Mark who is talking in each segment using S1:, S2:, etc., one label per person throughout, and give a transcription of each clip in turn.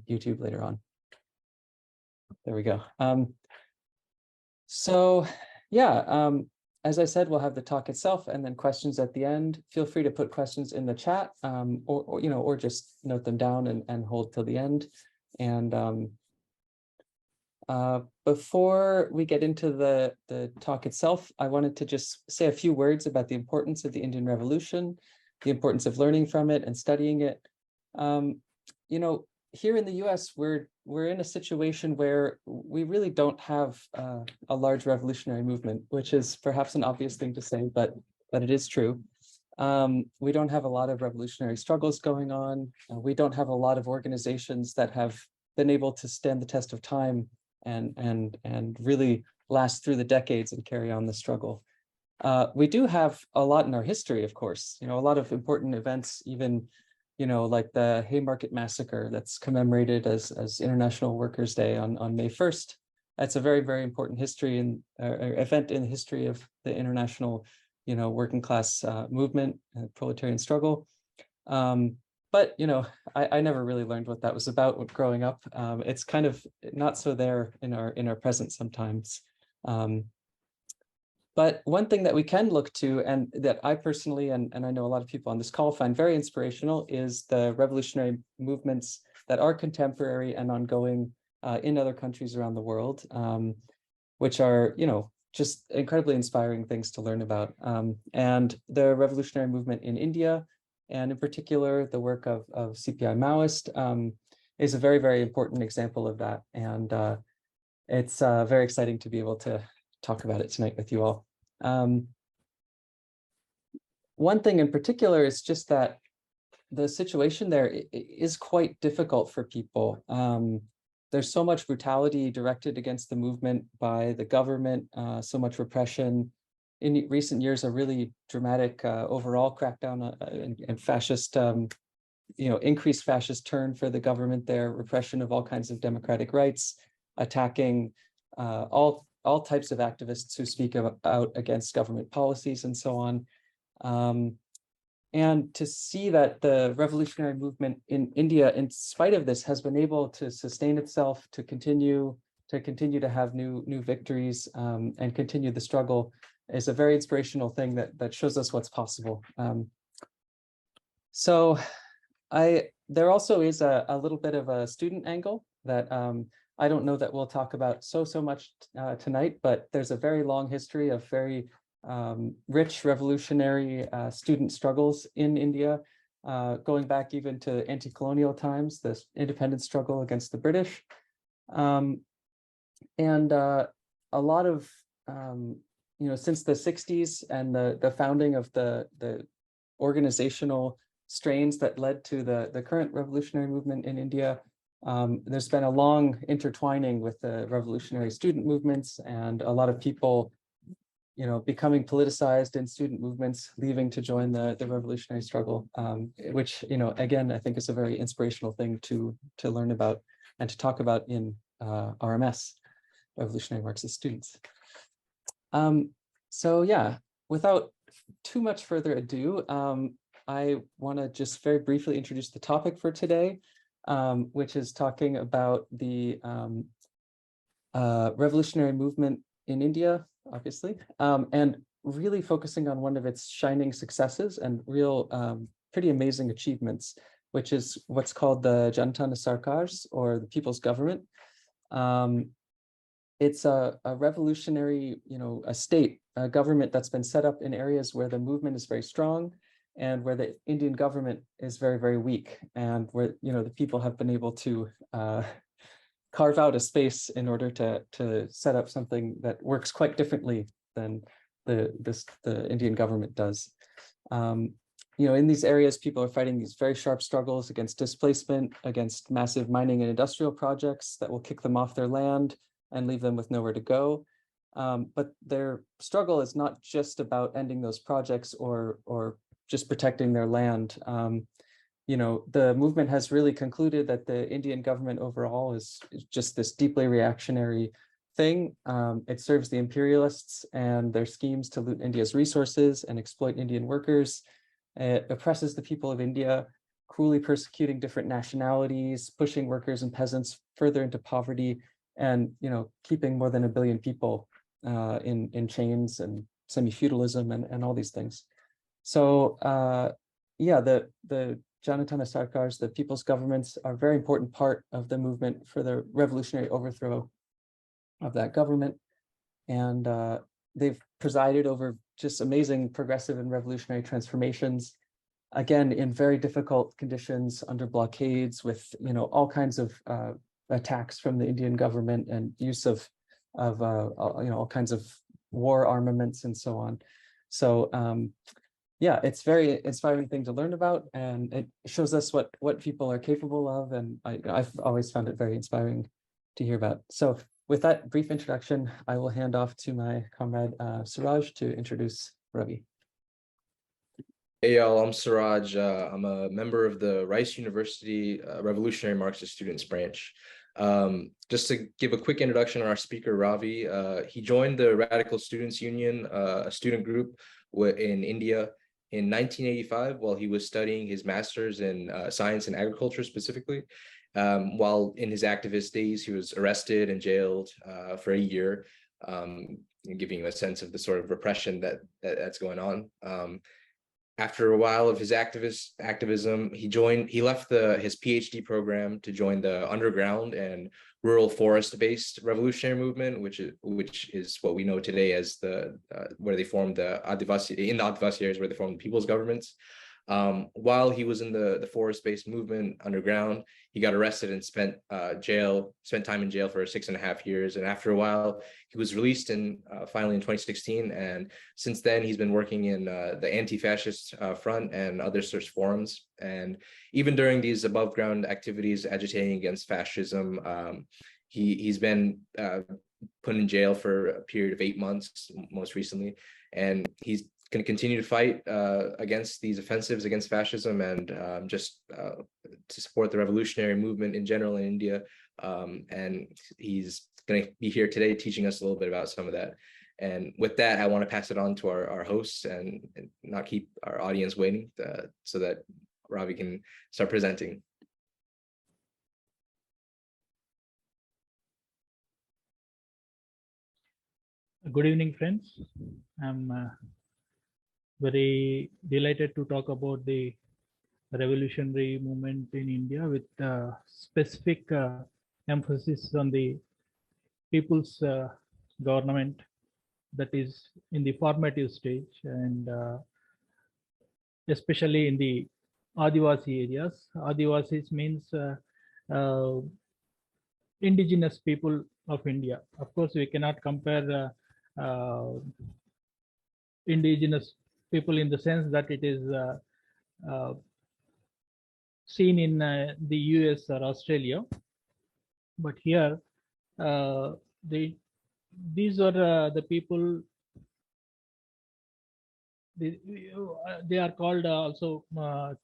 S1: YouTube later on. There we go. So yeah, as I said, we'll have the talk itself and then questions at the end. Feel free to put questions in the chat, or just note them down and hold till the end. And before we get into the talk itself, I wanted to just say a few words about the importance of the Indian Revolution, the importance of learning from it and studying it. Here in the US, we're in a situation where we really don't have a large revolutionary movement, which is perhaps an obvious thing to say, but it is true. We don't have a lot of revolutionary struggles going on. We don't have a lot of organizations that have been able to stand the test of time and really last through the decades and carry on the struggle. We do have a lot in our history, of course, a lot of important events, even like the Haymarket Massacre that's commemorated as International Workers' Day on May 1st. That's a very, very important history and event in the history of the international, working class movement and proletarian struggle. But I never really learned what that was about growing up. It's kind of not so there in our present sometimes. But one thing that we can look to, and that I personally, and I know a lot of people on this call find very inspirational, is the revolutionary movements that are contemporary and ongoing in other countries around the world, which are, just incredibly inspiring things to learn about. And the revolutionary movement in India, and in particular, the work of CPI Maoist is a very, very important example of that. And it's very exciting to be able to talk about it tonight with you all. One thing in particular is just that the situation there is quite difficult for people. There's so much brutality directed against the movement by the government, so much repression. In recent years, a really dramatic overall crackdown and fascist, increased fascist turn for the government there, repression of all kinds of democratic rights, attacking all types of activists who speak out against government policies and so on. And to see that the revolutionary movement in India, in spite of this, has been able to sustain itself, to continue to have new victories and continue the struggle is a very inspirational thing that shows us what's possible. So there also is a little bit of a student angle that I don't know that we'll talk about so much tonight, but there's a very long history of very rich revolutionary student struggles in India, going back even to anti-colonial times, the independence struggle against the British. And a lot of, since the 60s and the founding of the organizational strains that led to the current revolutionary movement in India, there's been a long intertwining with the revolutionary student movements and a lot of people, becoming politicized in student movements, leaving to join the revolutionary struggle, which, again, I think is a very inspirational thing to learn about and to talk about in RMS, Revolutionary Marxist Students. So yeah, without too much further ado, I want to just very briefly introduce the topic for today, which is talking about the revolutionary movement in India, obviously, and really focusing on one of its shining successes and real pretty amazing achievements, which is what's called the Janatana Sarkars, or the People's Government. It's a revolutionary, a government that's been set up in areas where the movement is very strong and where the Indian government is very, very weak, and where, the people have been able to carve out a space in order to set up something that works quite differently than the Indian government does. In these areas, people are fighting these very sharp struggles against displacement, against massive mining and industrial projects that will kick them off their land and leave them with nowhere to go. But their struggle is not just about ending those projects or just protecting their land. The movement has really concluded that the Indian government overall is just this deeply reactionary thing. It serves the imperialists and their schemes to loot India's resources and exploit Indian workers. It oppresses the people of India. cruelly persecuting different nationalities, pushing workers and peasants further into poverty, and keeping more than 1 billion people in chains and semi-feudalism and all these things. So yeah, the Janatana Sarkars, the people's governments, are a very important part of the movement for the revolutionary overthrow of that government. And they've presided over just amazing progressive and revolutionary transformations, again, in very difficult conditions, under blockades, with all kinds of attacks from the Indian government and use of all kinds of war armaments and so on. So yeah, it's very inspiring thing to learn about, and it shows us what people are capable of, and I've always found it very inspiring to hear about. So with that brief introduction, I will hand off to my comrade Suraj to introduce Ravi.
S2: Hey y'all, I'm Suraj. I'm a member of the Rice University Revolutionary Marxist Students branch. Just to give a quick introduction on our speaker, Ravi, he joined the Radical Students Union, a student group in India in 1985 while he was studying his master's in science and agriculture specifically. While in his activist days, he was arrested and jailed for a year, giving you a sense of the sort of repression that's going on. After a while of his activism, he left his PhD program to join the underground and rural forest-based revolutionary movement, which is what we know today as where they formed the Adivasi areas, where they formed people's governments. While he was in the forest-based movement underground, he got arrested and spent time in jail for 6.5 years. And after a while, he was released finally in 2016. And since then, he's been working in the anti-fascist front and other such forums. And even during these above ground activities agitating against fascism, he's been put in jail for a period of 8 months, most recently. And he's going to continue to fight against these offensives against fascism and just to support the revolutionary movement in general in India. And he's going to be here today teaching us a little bit about some of that. And with that, I want to pass it on to our hosts and not keep our audience waiting so that Ravi can start presenting.
S3: Good evening, friends. I'm very delighted to talk about the revolutionary movement in India with specific emphasis on the people's government that is in the formative stage, and especially in the Adivasi areas. Adivasis means indigenous people of India. Of course, we cannot compare indigenous people in the sense that it is seen in the US or Australia, but here these are the people. They are called also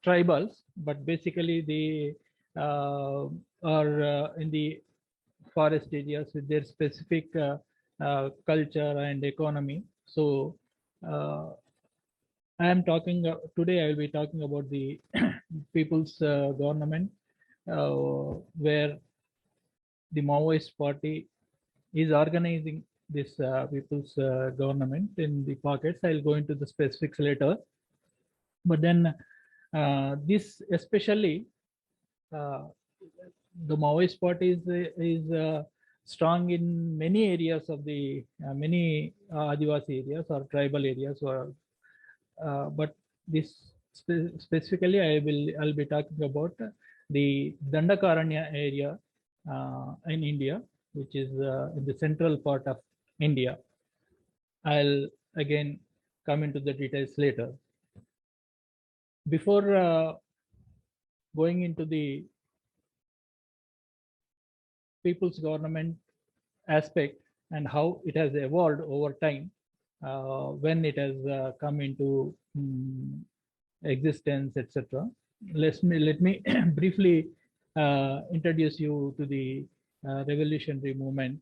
S3: tribals, but basically they are in the forest areas with their specific culture and economy. So I am talking today. I will be talking about the people's government, where the Maoist party is organizing this people's government in the pockets. I'll go into the specifics later. But then this especially the Maoist party is strong in many areas of the many Adivasi areas or tribal areas, or but this specifically I'll be talking about the Dandakaranya area in India, which is in the central part of India. I'll again come into the details later. Before going into the people's government aspect and how it has evolved over time, when it has come into existence, etc. Let me briefly introduce you to the revolutionary movement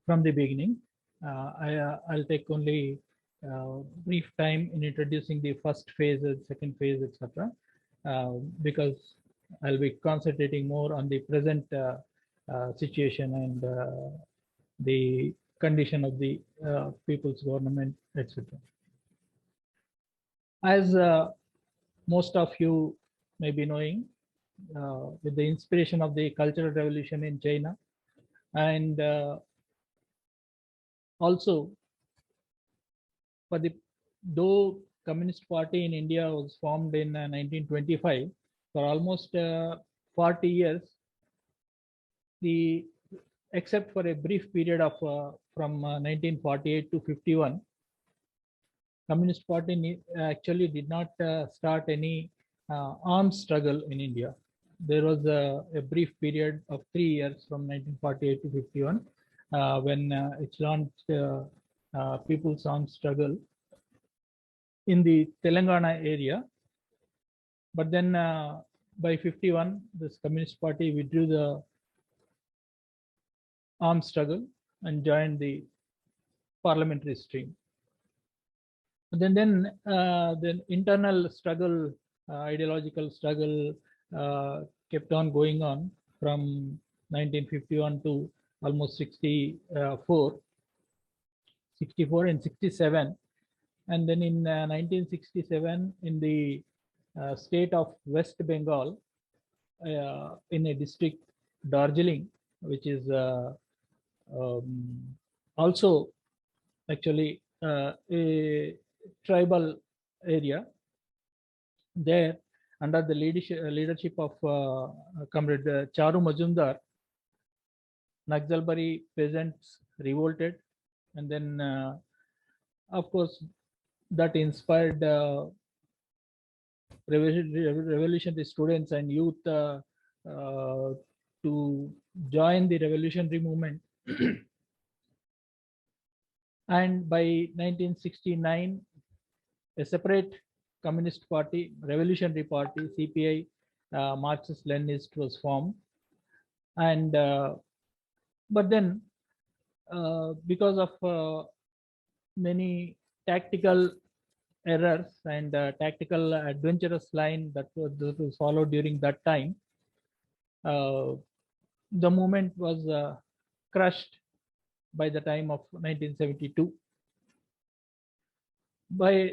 S3: from the beginning. I'll take only brief time in introducing the first phase, second phase, etc. because I'll be concentrating more on the present situation and the condition of the people's government, etc. As most of you may be knowing, with the inspiration of the Cultural Revolution in China, and also for the though Communist Party in India was formed in 1925, for almost 40 years, except for a brief period of from 1948 to 51, Communist Party actually did not start any armed struggle in India. There was a brief period of 3 years from 1948 to 51 when it launched People's Armed Struggle in the Telangana area. But then by 51, this Communist Party withdrew the armed struggle and joined the parliamentary stream. Then the internal struggle, ideological struggle kept on going on from 1951 to almost 64 and 67. And then in 1967, in the state of West Bengal, in a district, Darjeeling, which is also actually a tribal area, there under the leadership of comrade Charu Majumdar, Naxalbari peasants revolted, and then of course that inspired revolutionary students and youth to join the revolutionary movement. And by 1969, a separate Communist Party, Revolutionary Party, CPI, Marxist Leninist, was formed. And but then because of many tactical errors and tactical adventurous line that was followed during that time, the movement was crushed by the time of 1972.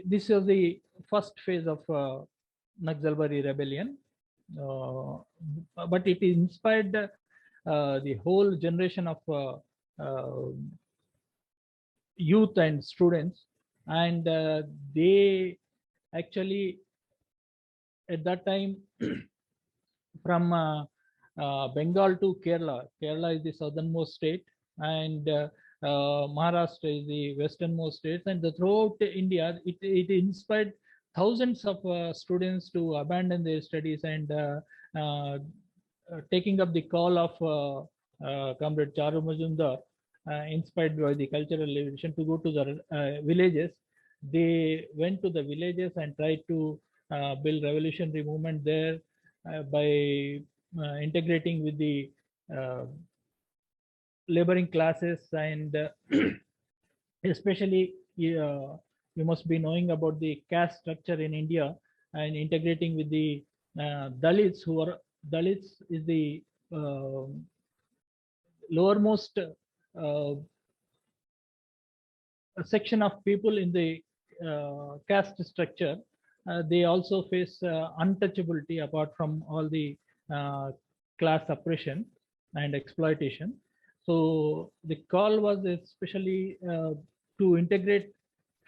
S3: This was the first phase of Naxalbari rebellion, but it inspired the whole generation of youth and students, and they actually at that time from Bengal to Kerala. Kerala is the southernmost state, and Maharashtra is the westernmost state, and throughout India, it inspired thousands of students to abandon their studies and taking up the call of comrade Charu Majumdar, inspired by the cultural revolution, to go to the villages. They went to the villages and tried to build revolutionary movement there by integrating with the laboring classes, and especially you must be knowing about the caste structure in India, and integrating with the Dalits, who are Dalits is the lowermost section of people in the caste structure. They also face untouchability apart from all the class oppression and exploitation. So the call was especially to integrate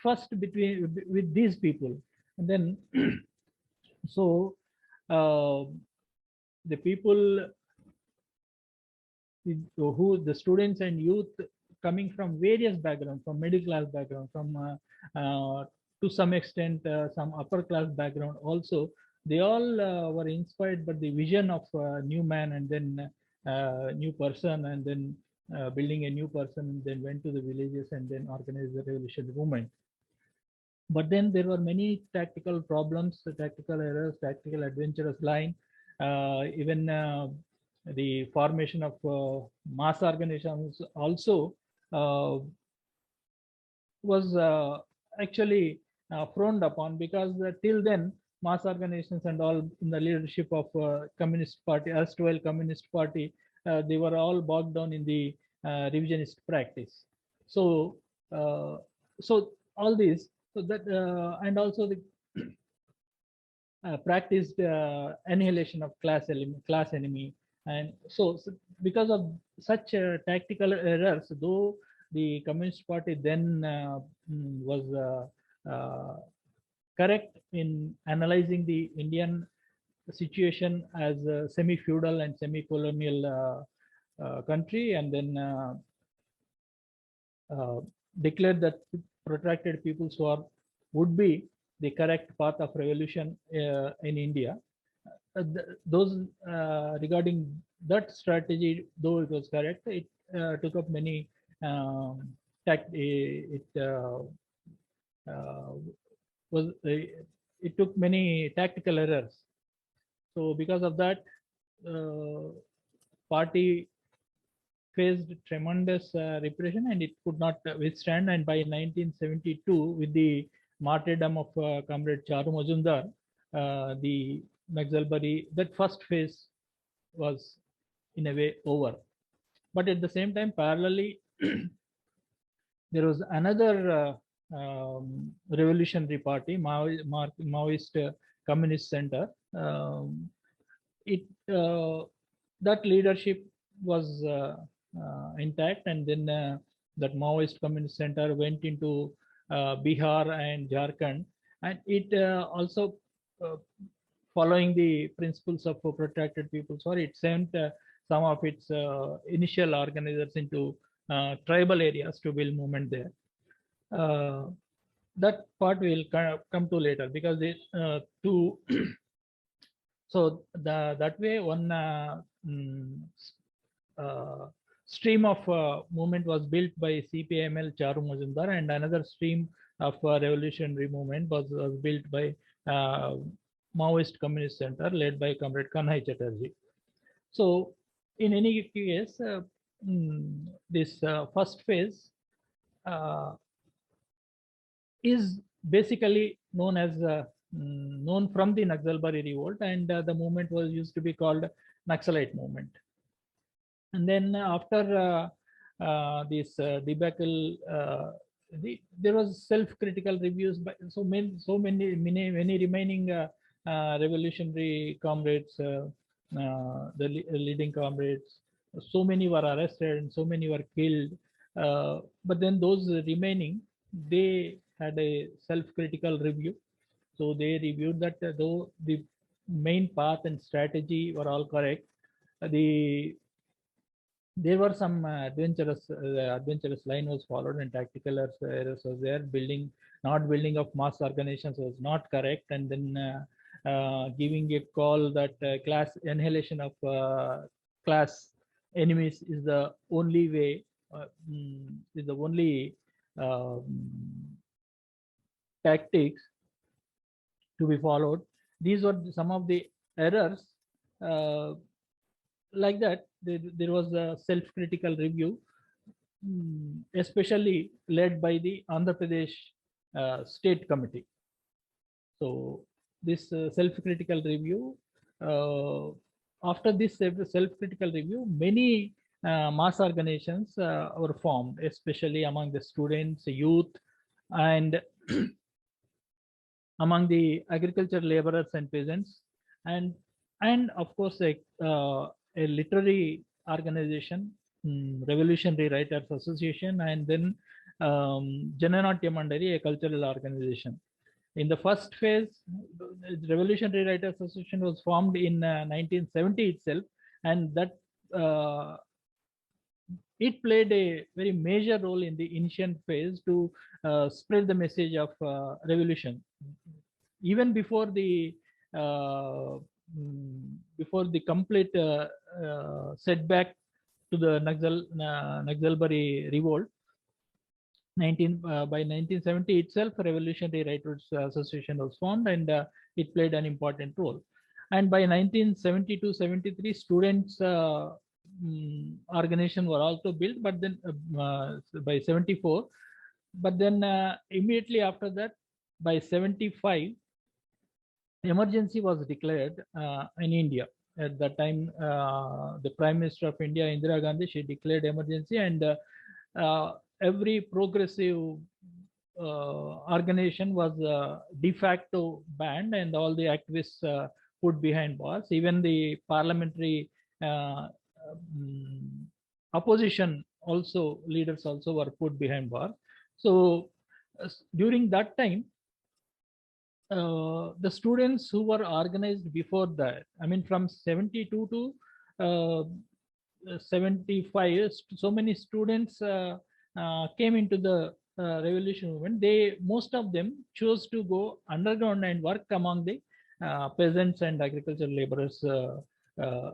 S3: first with these people, and then so the people who the students and youth coming from various backgrounds, from middle class background, from to some extent some upper class background also, they all were inspired by the vision of new man, and then new person, and then building a new person, and then went to the villages and then organized the revolutionary movement. But then there were many tactical problems, tactical errors, tactical adventurous line, even the formation of mass organizations also was actually frowned upon, because till then mass organizations and all in the leadership of Communist Party, erstwhile Communist Party, they were all bogged down in the revisionist practice. So, so all these, so that and also the practiced annihilation of class enemy, and so because of such tactical errors, though the Communist Party then was correct in analyzing the Indian situation as a semi-feudal and semi-colonial country, and then declared that protracted people's war would be the correct path of revolution in India. Those regarding that strategy, though it was correct, it took up many it took many tactical errors. So because of that, party faced tremendous repression, and it could not withstand. And by 1972, with the martyrdom of comrade Charu Majumdar, the Naxalbari, that first phase was in a way over. But at the same time, parallelly, there was another revolutionary party, Maoist Communist Center. That leadership was intact, and then that Maoist Communist Center went into Bihar and Jharkhand, and it also following the principles of protracted people's war, it sent some of its initial organizers into tribal areas to build movement there. That part will come to later, because they two so that way one stream of movement was built by CPML Charu Majumdar, and another stream of revolutionary movement was built by Maoist Communist Center led by comrade Kanhai Chatterjee. So in any case, this first phase is basically known as known from the Naxalbari revolt, and the movement was used to be called Naxalite movement. And then after this debacle, there was self-critical reviews by so many remaining revolutionary comrades, the leading comrades. So many were arrested and so many were killed. But then those remaining, they had a self-critical review. So they reviewed that though the main path and strategy were all correct, there were some adventurous line was followed, and tactical errors was there. Not building of mass organizations was not correct, and then giving a call that class annihilation of class enemies is the only way, is the only tactics to be followed. These were some of the errors. Like that, there was a self-critical review, especially led by the Andhra Pradesh State Committee. So this self-critical review, after this self-critical review, many mass organizations were formed, especially among the students, youth, and among the agriculture laborers and peasants, and of course a literary organization, Revolutionary Writers Association, and then Jananatya Mandali, a cultural organization. In the first phase, the Revolutionary Writers Association was formed in 1970 itself, and that it played a very major role in the initial phase to spread the message of revolution. Even before the complete setback to the Naxalbari revolt, by 1970 itself, Revolutionary Writers Association was formed, and it played an important role. And by 1972-73, students organization were also built, but then by 74, but then immediately after that, by 75, emergency was declared in India. At that time, the Prime Minister of India, Indira Gandhi, she declared emergency, and every progressive organization was de facto banned, and all the activists put behind bars. Even the parliamentary opposition also, leaders also were put behind bars. So during that time, the students who were organized before that, I mean, from 72 to 75, so many students came into the revolution movement. Most of them chose to go underground and work among the peasants and agricultural laborers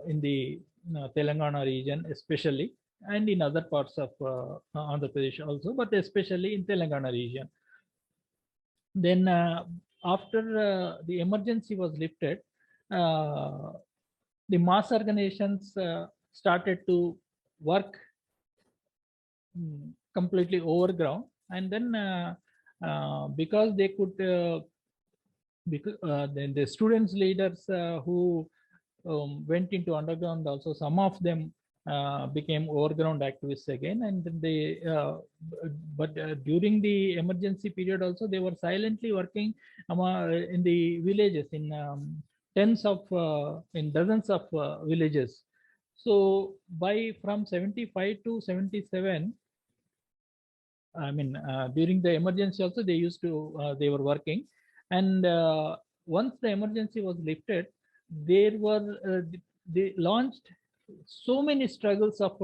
S3: in the Telangana region, especially, and in other parts of Andhra Pradesh also, but especially in Telangana region. Then after the emergency was lifted, the mass organizations started to work completely overground, and then because they could, then the students leaders who went into underground also, some of them became overground activists again, and they but during the emergency period also, they were silently working in the villages, in dozens of villages. So from 75 to 77, I mean, during the emergency also, they were working, and once the emergency was lifted, they launched so many struggles of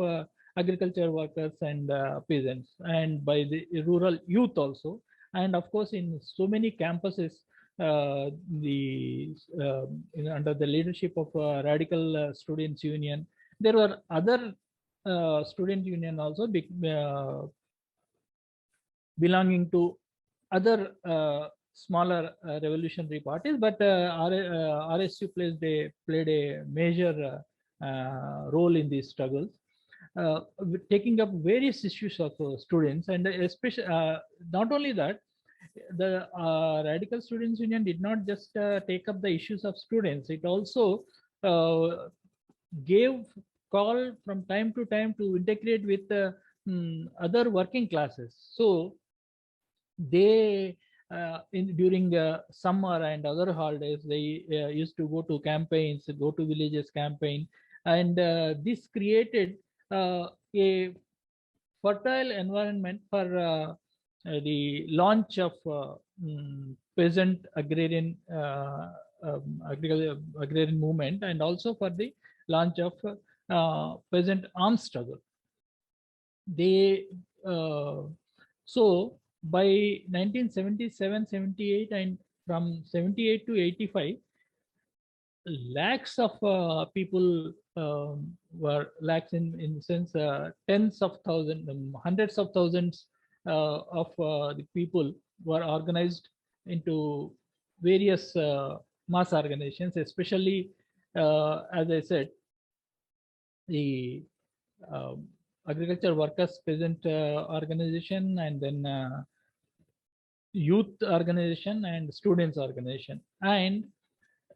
S3: agriculture workers and peasants, and by the rural youth also, and of course in so many campuses, under the leadership of Radical Students Union. There were other student union also belonging to other smaller revolutionary parties, but RSU played a major role in these struggles, taking up various issues of students, and especially not only that, the Radical Students Union did not just take up the issues of students; it also gave call from time to time to integrate with other working classes. So they during summer and other holidays, they used to go to campaigns, go to villages campaign, and this created a fertile environment for the launch of peasant agrarian agrarian movement, and also for the launch of peasant arms struggle. They so by 1977-78, and from 78 to 85, lakhs of people were lakhs in the sense, tens of thousands, hundreds of thousands of the people were organized into various mass organizations, especially as I said, the agriculture workers peasant organization, and then youth organization and students organization. And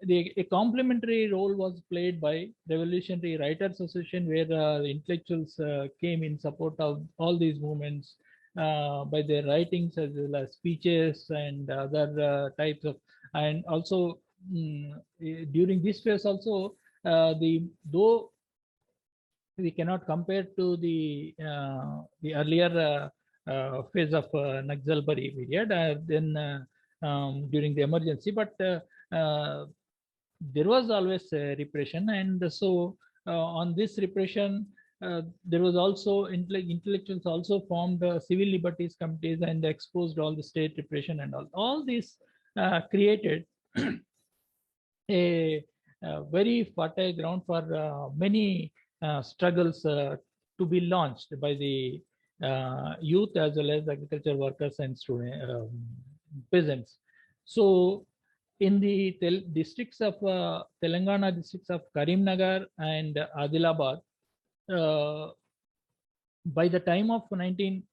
S3: a complementary role was played by Revolutionary Writers Association, where the intellectuals came in support of all these movements by their writings as well as speeches and other types of, and also during this phase also, though we cannot compare to the earlier phase of Naxalbari period, then during the emergency, but there was always repression, and so on this repression, there was also intellectuals also formed civil liberties committees and exposed all the state repression, and all this created a very fertile ground for many struggles to be launched by the youth as well as agriculture workers and student peasants. So in the districts of Telangana, districts of Karimnagar and Adilabad, by the time of I'm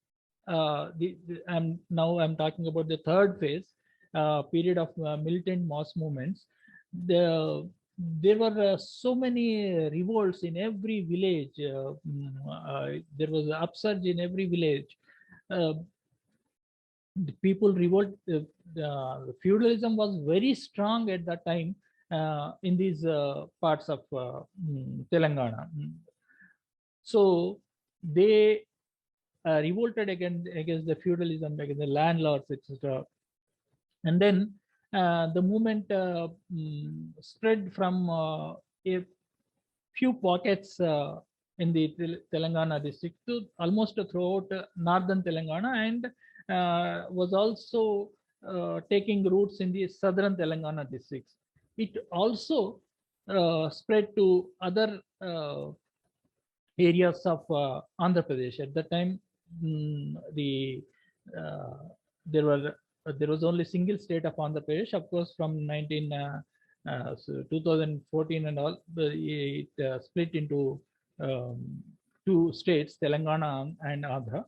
S3: talking about the third phase period of militant mass movements. there were so many revolts in every village. There was an upsurge in every village. The people revolt. Feudalism was very strong at that time in these parts of Telangana. So they revolted against the feudalism, against the landlords, etc. And then the movement spread from a few pockets in the Telangana district to almost throughout northern Telangana, and was also taking roots in the southern Telangana districts. It also spread to other areas of Andhra Pradesh. At that time, there was only single state of Andhra Pradesh. Of course, from 2014 and all, it split into two states, Telangana and Andhra.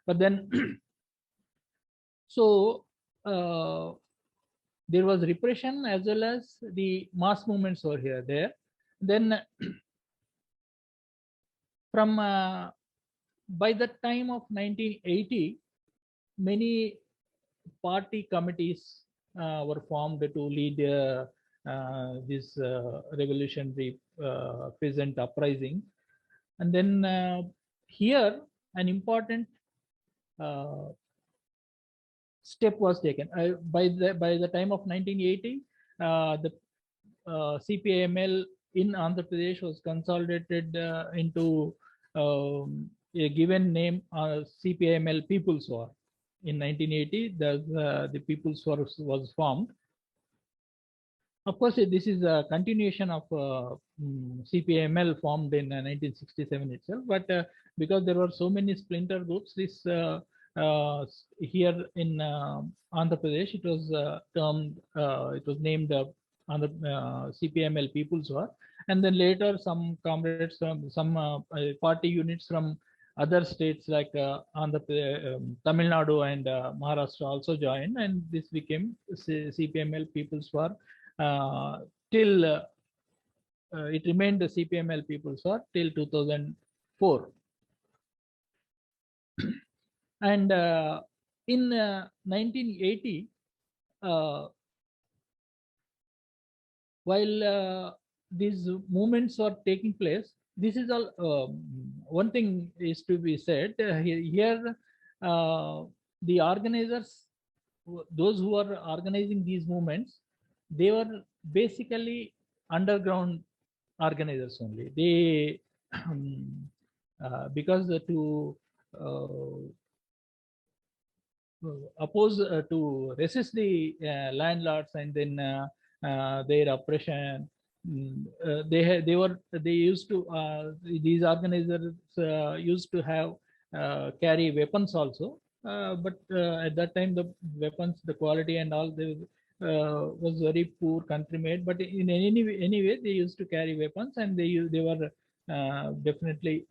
S3: But then, so there was repression as well as the mass movements were here there. Then from by the time of 1980, many party committees were formed to lead this revolutionary peasant uprising. And then here an important step was taken. By the time of 1980, the CPIML in Andhra Pradesh was consolidated into a given name, CPIML People's War. In 1980, the People's War was formed. Of course, this is a continuation of CPIML formed in 1967 itself, but because there were so many splinter groups, this here in Andhra Pradesh, it was named CPIML People's War, and then later some comrades from some party units from other states like Tamil Nadu and Maharashtra also joined, and this became CPIML People's War till it remained the CPIML People's War till 2004. And in 1980, while these movements are taking place, this is all one thing is to be said here. The organizers, those who are organizing these movements, they were basically underground organizers only. They because to oppose to resist the landlords and then their oppression. They used to these organizers used to have carry weapons also, but at that time the weapons, the quality and all, they was very poor, country made. But in any way they used to carry weapons, and they were definitely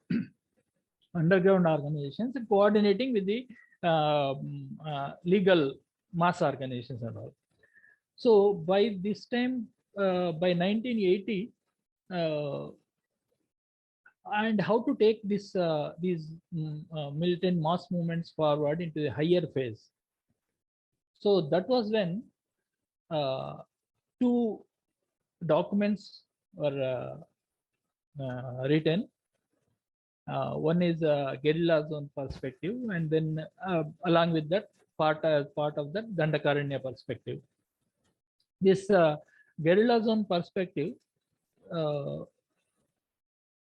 S3: underground organizations and coordinating with the legal mass organizations and all. So by this time, by 1980, and how to take this these militant mass movements forward into a higher phase. So that was when two documents were written. One is guerrilla zone perspective, and then along with that, part of that Dandakaranya perspective. This guerrilla zone perspective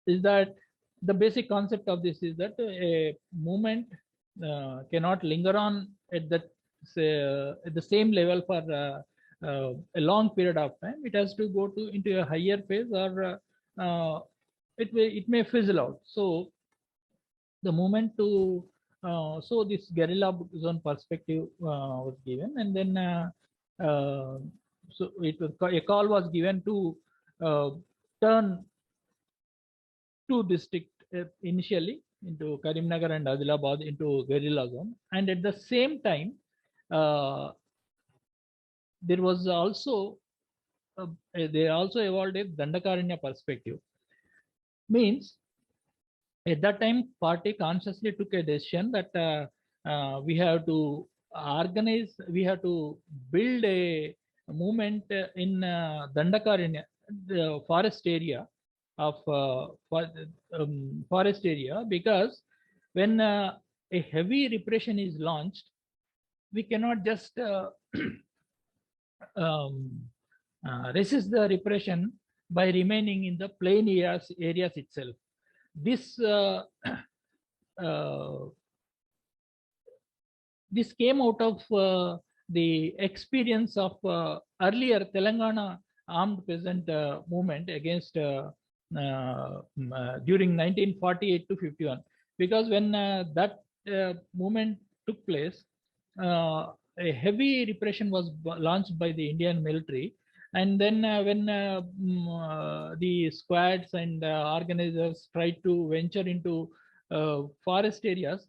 S3: is that the basic concept of this is that a movement cannot linger on at the same level for a long period of time. It has to go into a higher phase, or it may fizzle out. So the movement to so this guerrilla zone perspective was given, and then so a call was given to turn two districts initially into Karimnagar and Adilabad into guerrilla zone, and at the same time there was also they also evolved a Dandakaranya perspective. Means at that time, party consciously took a decision that we have to organize, we have to build a movement in Dandakaranya, the forest area of forest area, because when a heavy repression is launched, we cannot just resist the repression by remaining in the plain areas itself. This this came out of the experience of earlier Telangana armed peasant movement against during 1948 to 51, because when that movement took place, a heavy repression was launched by the Indian military, and then when the squads and organizers tried to venture into forest areas,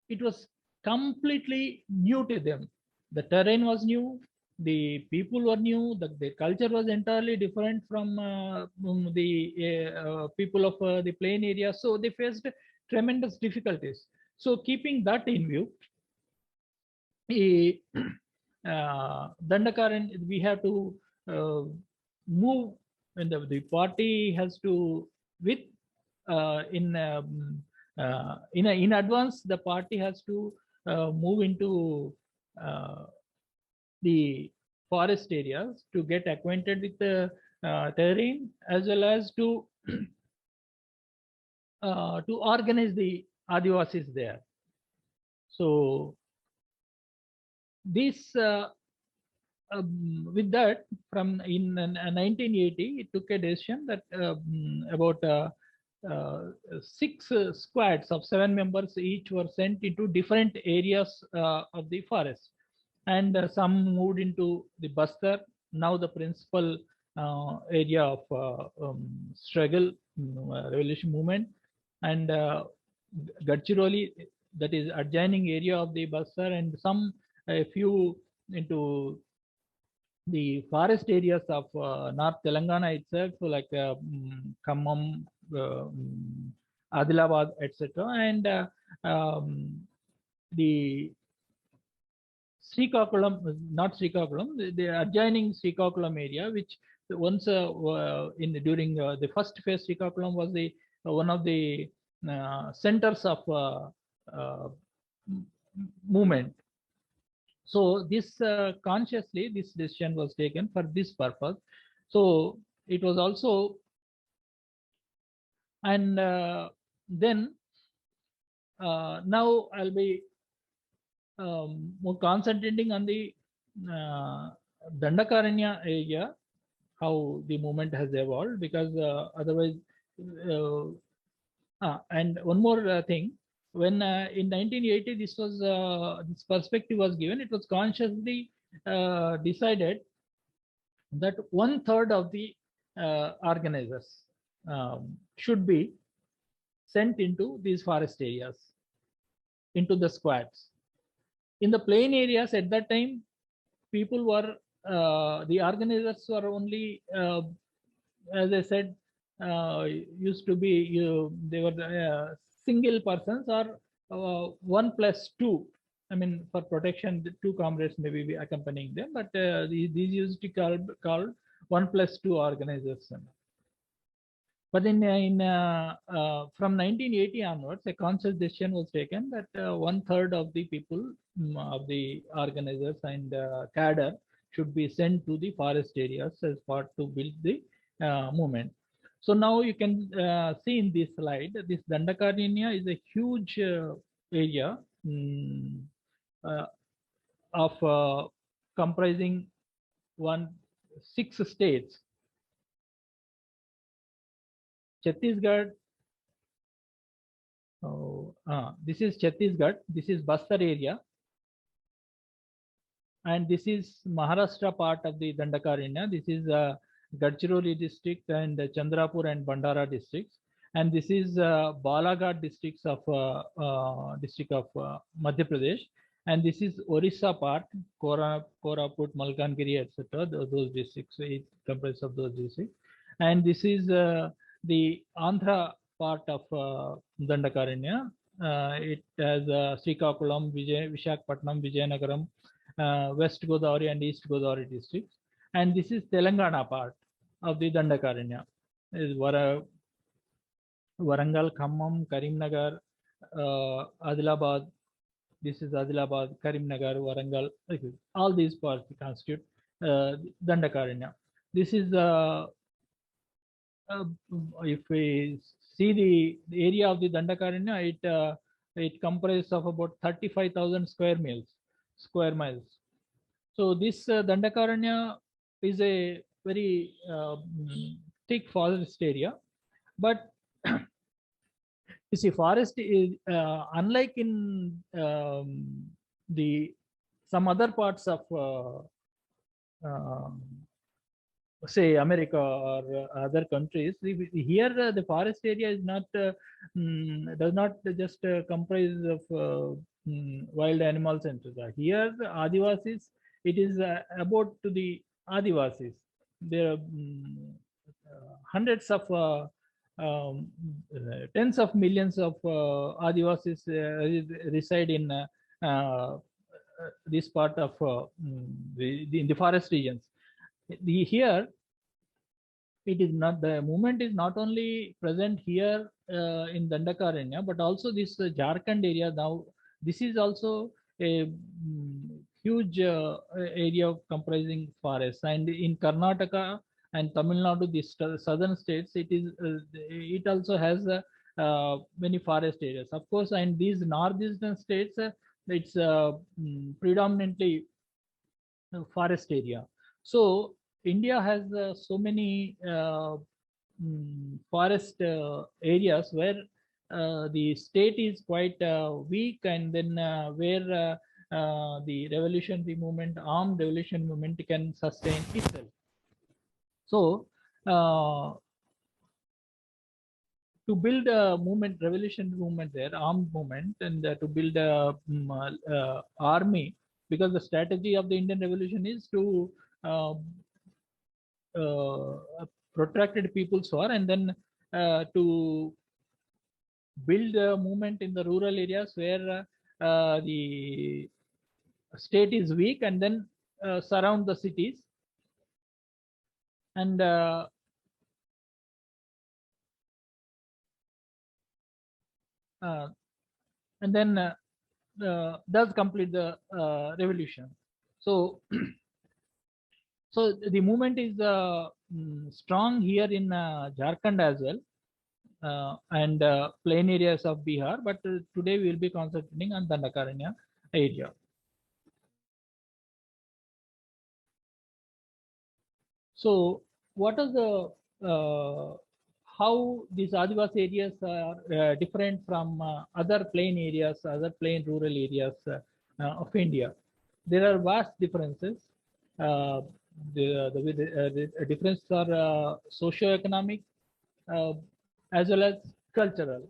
S3: it was completely new to them. The terrain was new, the people were new, the culture was entirely different from the people of the plain area. So they faced tremendous difficulties. So keeping that in view, Dandakaran, we have to move, and the party has to, with in advance, the party has to move into the forest areas to get acquainted with the terrain, as well as to organize the Adivasis there. So this with that, from in 1980, it took a decision that about 6 squads of 7 members each were sent into different areas of the forest, and some moved into the Bastar, now the principal area of struggle, revolution movement, and Gadchiroli, that is adjoining area of the Bastar, and a few into the forest areas of North Telangana itself, like Khammam, Adilabad, etc., and the Srikakulam, not Srikakulam, the adjoining Srikakulam area, which once during the first phase, Srikakulam was the one of the centers of movement. So this consciously, this decision was taken for this purpose. So it was also, and then now I'll be more concentrating on the Dandakaranya area, how the movement has evolved, because otherwise, and one more thing. When in 1980 this was this perspective was given, it was consciously decided that 1/3 of the organizers should be sent into these forest areas, into the squads. In the plain areas at that time, people were the organizers were only, as I said, used to be they were single persons, or 1+2. I mean, for protection, the 2 comrades may be accompanying them, but these used to be called 1+2 organizers. But from 1980 onwards, a conscious decision was taken that 1/3 of the people, of the organizers and cadre, should be sent to the forest areas as part to build the movement. So now you can see in this slide, this Dandakaranya is a huge area of comprising 6 states. Chhattisgarh, this is Chhattisgarh, this is Bastar area, and this is Maharashtra part of the Dandakaranya. This is Gadchiroli district and Chandrapur and Bandara districts, and this is Balaghat districts of Madhya Pradesh, And this is Orissa part, Koraput, Malkangiri, etc. Those districts, it comprises of those districts. And this is the Andhra part of Dandakaranya. It has Srikakulam, Visakhapatnam, Vijayanagaram, West Godavari and East Godavari districts. And this is Telangana part of the Dandakaranya. Is Varangal, Khammam, Karimnagar, Adilabad. This is Adilabad, Karimnagar, Warangal. All these parts constitute Dandakaranya. This is if we see the area of the Dandakaranya, it comprises of about 35,000 square miles. So this Dandakaranya is a very thick forest area, but you see, forest is unlike in some other parts of say America or other countries. Here the forest area is not does not just comprise of wild animals and so on. Here the Adivasis, it is about to the Adivasis. There are hundreds of tens of millions of Adivasis reside in this part of in the forest regions. Here, it is not, the movement is not only present here in Dandakaranya, but also this Jharkhand area. Now, this is also a huge area comprising forests, and in Karnataka and Tamil Nadu, these southern states, it also has many forest areas, of course. And these northeastern states, it's predominantly forest area. So India has so many forest areas where the state is quite weak, and then where the revolutionary movement, armed revolution movement, can sustain itself. So to build a movement, revolution movement there, armed movement, and to build a army, because the strategy of the Indian Revolution is to protracted people's war, and then to build a movement in the rural areas where the state is weak, and then surround the cities, and then does complete the revolution. So so the movement is strong here in Jharkhand as well, and plain areas of Bihar, but today we will be concentrating on Dandakaranya area. So what is the how these Adivasi areas are different from other plain areas, other plain rural areas of India? There are vast differences. The differences are socio-economic as well as cultural.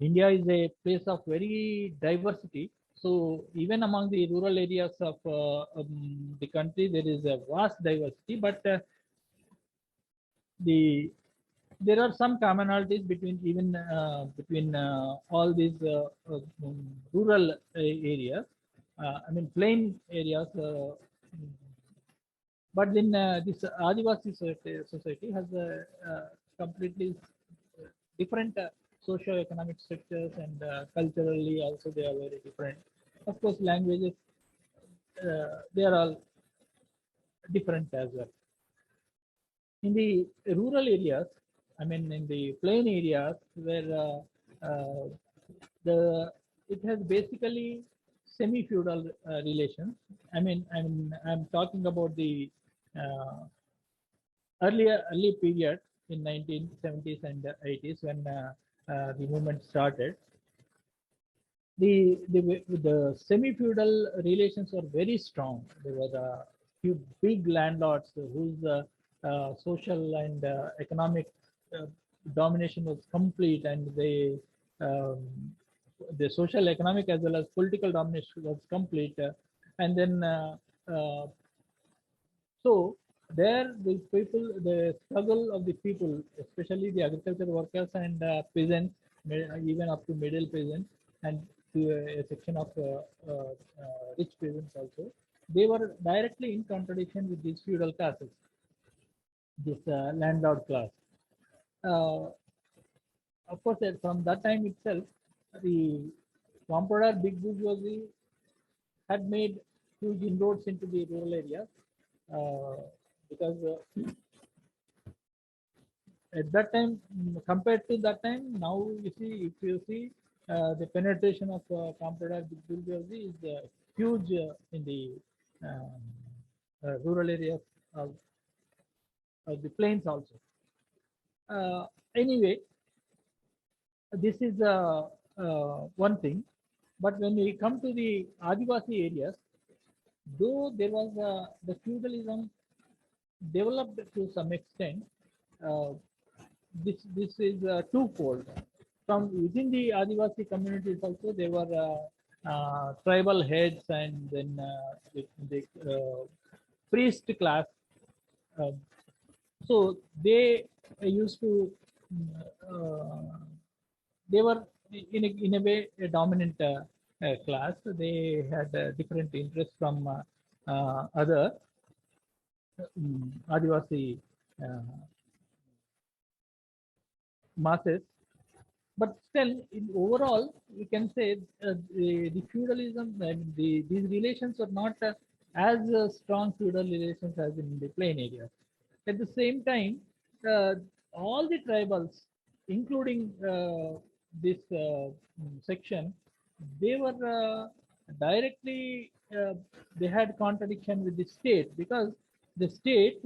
S3: India is a place of very diversity. So even among the rural areas of the country, there is a vast diversity, but there are some commonalities between even between all these rural areas. I mean plain areas, but then this Adivasi society has a completely different socio-economic structures, and culturally also they are very different. Of course, languages, they are all different as well. In the rural areas, I mean in the plain areas where it has basically semi-feudal relations. I mean, I'm talking about the early period in 1970s and 80s when the movement started. The semi-feudal relations were very strong. There were a few big landlords whose social and economic domination was complete, and they the social, economic, as well as political domination was complete. And then so there the people, the struggle of the people, especially the agricultural workers and peasants, even up to middle peasants and to a section of rich peasants also, they were directly in contradiction with these feudal classes, this landlord class. Of course, from that time itself, the comrade big bourgeoisie had made huge inroads into the rural areas because at that time, compared to that time, now you see, if you see, the penetration of comrade big bourgeoisie is huge in the rural areas of the plains also. Anyway, this is one thing. But when we come to the Adivasi areas, though there was the feudalism developed to some extent, this is twofold. From within the Adivasi communities also, there were tribal heads, and then the priest class. So they used to, they were in a way a dominant class. They had different interests from other Adivasi masses. But still, in overall, we can say the feudalism and these relations are not as strong feudal relations as in the plain areas. At the same time, all the tribals, including this section, they were directly, they had contradiction with the state, because the state,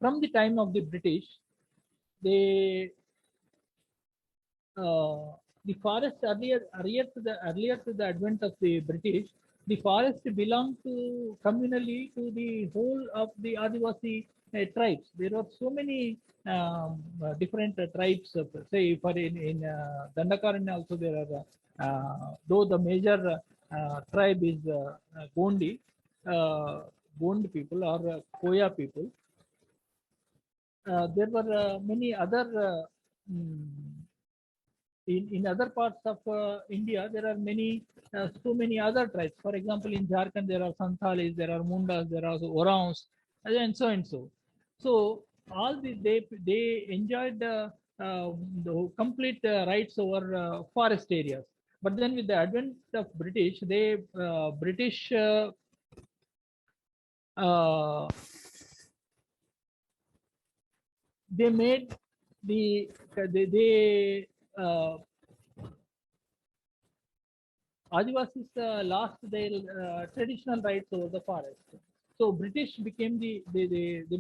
S3: from the time of the British, they the forest earlier to the advent of the British, the forest belonged to communally to the whole of the Adivasi tribes. There are so many different tribes. Say, for in Dandakaranya also there are, though the major tribe is Gondi, Gond people or Koya people. There were many other in other parts of India. There are many so many other tribes. For example, in Jharkhand there are Santalis, there are Mundas, there are Orans, and so and so. So all they enjoyed the complete rights over forest areas. But then with the advent of British, they British they made Adivasis lost their traditional rights over the forest. So British became they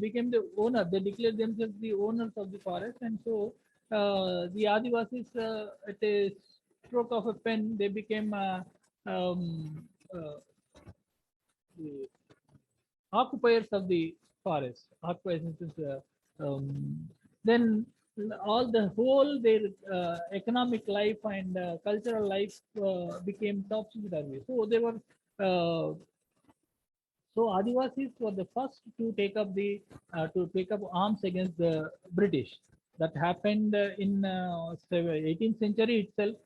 S3: became the owner. They declared themselves the owners of the forest, and so the Adivasis at a stroke of a pen, they became the occupiers of the forest. Occupiers, then all the whole their economic life and cultural life became topsy-turvy. So they were so Adivasis were the first to take up arms against the British. That happened in 18th century itself.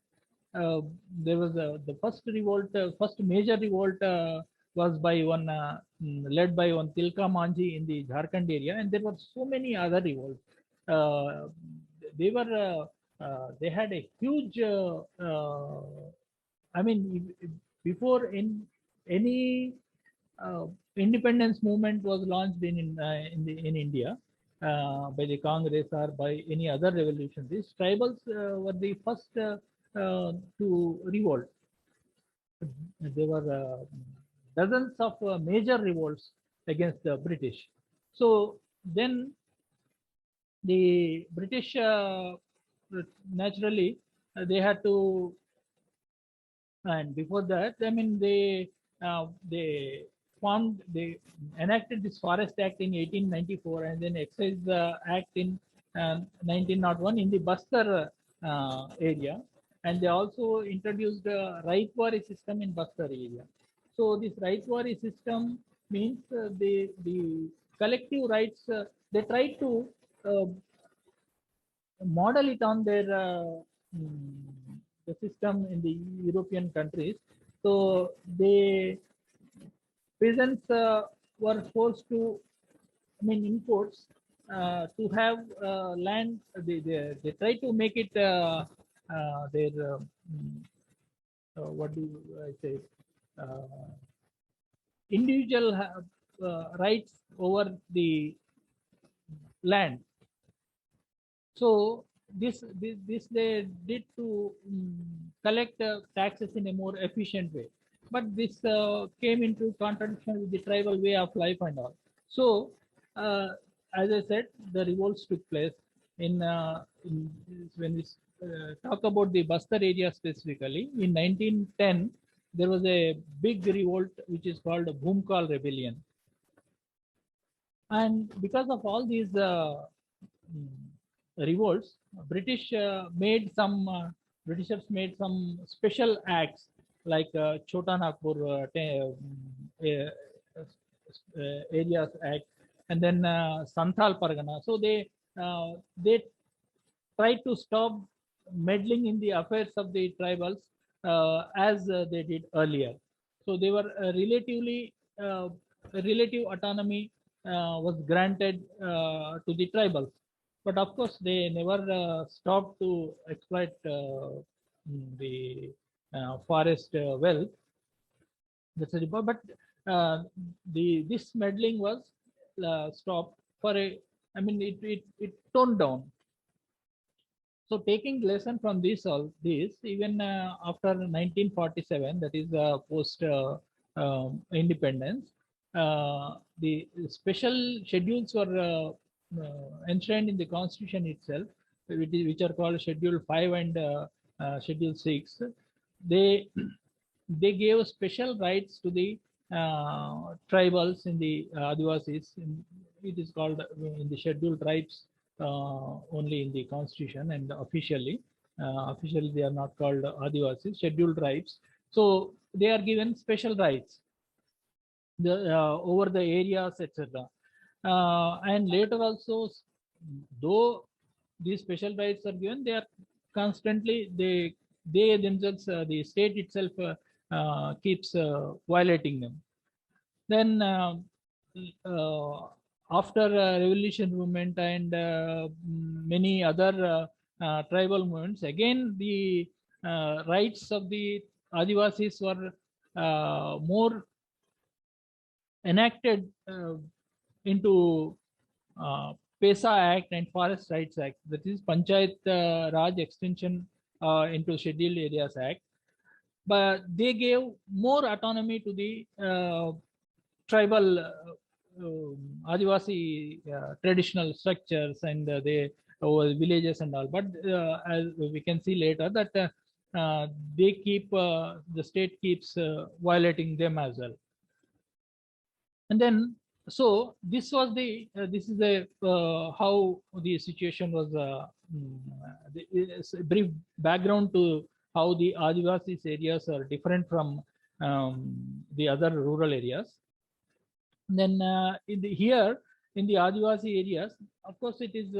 S3: There was the first revolt, first major revolt was by one led by one Tilka Manjhi in the Jharkhand area, and there were so many other revolts. They had a huge. I mean, before in any independence movement was launched in India by the Congress or by any other revolution, these tribals were the first to revolt. There were dozens of major revolts against the British. So then the British naturally they had to, and before that, I mean, they enacted this Forest Act in 1894, and then Excise Act in 1901 in the Bastar area, and they also introduced a Raitwari system in Bastar area. So this Raitwari system means the collective rights, they try to model it on their the system in the European countries. So the peasants were forced to, I mean, imports to have land. They try to make it their what do I say? Individual rights over the land. So this they did to collect taxes in a more efficient way, but this came into contradiction with the tribal way of life and all. So as I said, the revolts took place in when we talk about the Bastar area specifically. In 1910, there was a big revolt which is called the Bhumkal Rebellion, and because of all these revolts, Britishers made some special acts like Chota Nagpur Areas Act, and then Santhal Pargana. So they tried to stop meddling in the affairs of the tribals as they did earlier. So they were relative autonomy was granted to the tribals. But of course, they never stopped to exploit the forest wealth. That's a, but this meddling was stopped for a. I mean, it toned down. So taking lesson from this, even after 1947, that is post independence, the special schedules were enshrined in the constitution itself, which are called Schedule 5 and Schedule 6. They gave special rights to the tribals in the Adivasis. It is called in the Scheduled Tribes only in the constitution, and officially they are not called Adivasis, Scheduled Tribes. So they are given special rights over the areas, etc. And later also, though these special rights are given, they are constantly they themselves, the state itself keeps violating them. Then after revolution movement and many other tribal movements, again the rights of the Adivasis were more enacted into PESA Act and Forest Rights Act, that is Panchayat Raj extension into Scheduled Areas Act. But they gave more autonomy to the tribal Adivasi traditional structures and villages and all. But as we can see later that they keep the state keeps violating them as well. And then so this was the this is the how the situation was a brief background to how the Adivasi areas are different from the other rural areas. And then here in the Adivasi areas, of course, it is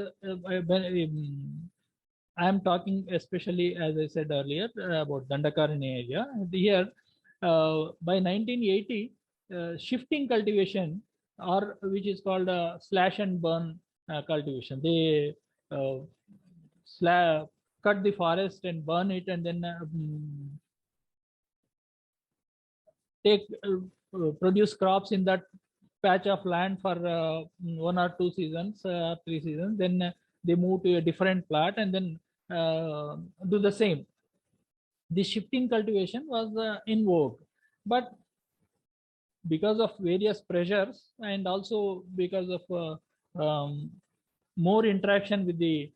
S3: I am talking especially, as I said earlier, about Dandakarani area. Here by 1980, shifting cultivation, or which is called slash and burn cultivation. They cut the forest and burn it, and then take produce crops in that patch of land for 1 or 2 seasons, 3 seasons. Then they move to a different plot and then do the same. The shifting cultivation was in vogue, but because of various pressures and also because of more interaction with the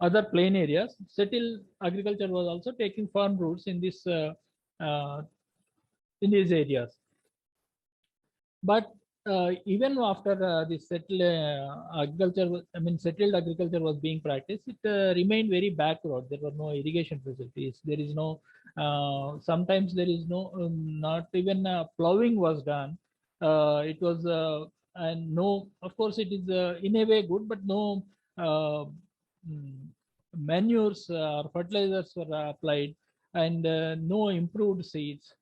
S3: other plain areas, settled agriculture was also taking firm roots in this in these areas. But even after the settled agriculture was being practiced, it remained very backward. There were no irrigation facilities. There is no, sometimes there is no, not even plowing was done. It was, and no, of course, it is in a way good, but no manures or fertilizers were applied, and no improved seeds.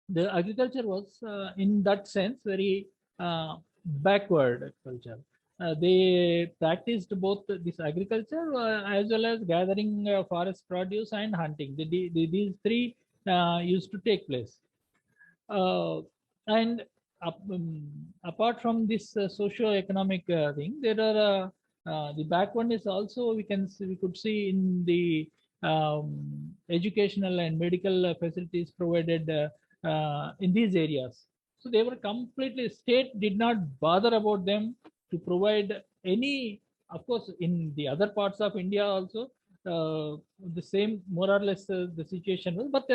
S3: The agriculture was in that sense very backward culture. They practiced both this agriculture as well as gathering forest produce and hunting. These three used to take place. And apart from this socio-economic thing, there are the backwardness also we could see in the educational and medical facilities provided in these areas. So they were completely, state did not bother about them to provide any. Of course, in the other parts of India also the same more or less the situation was, but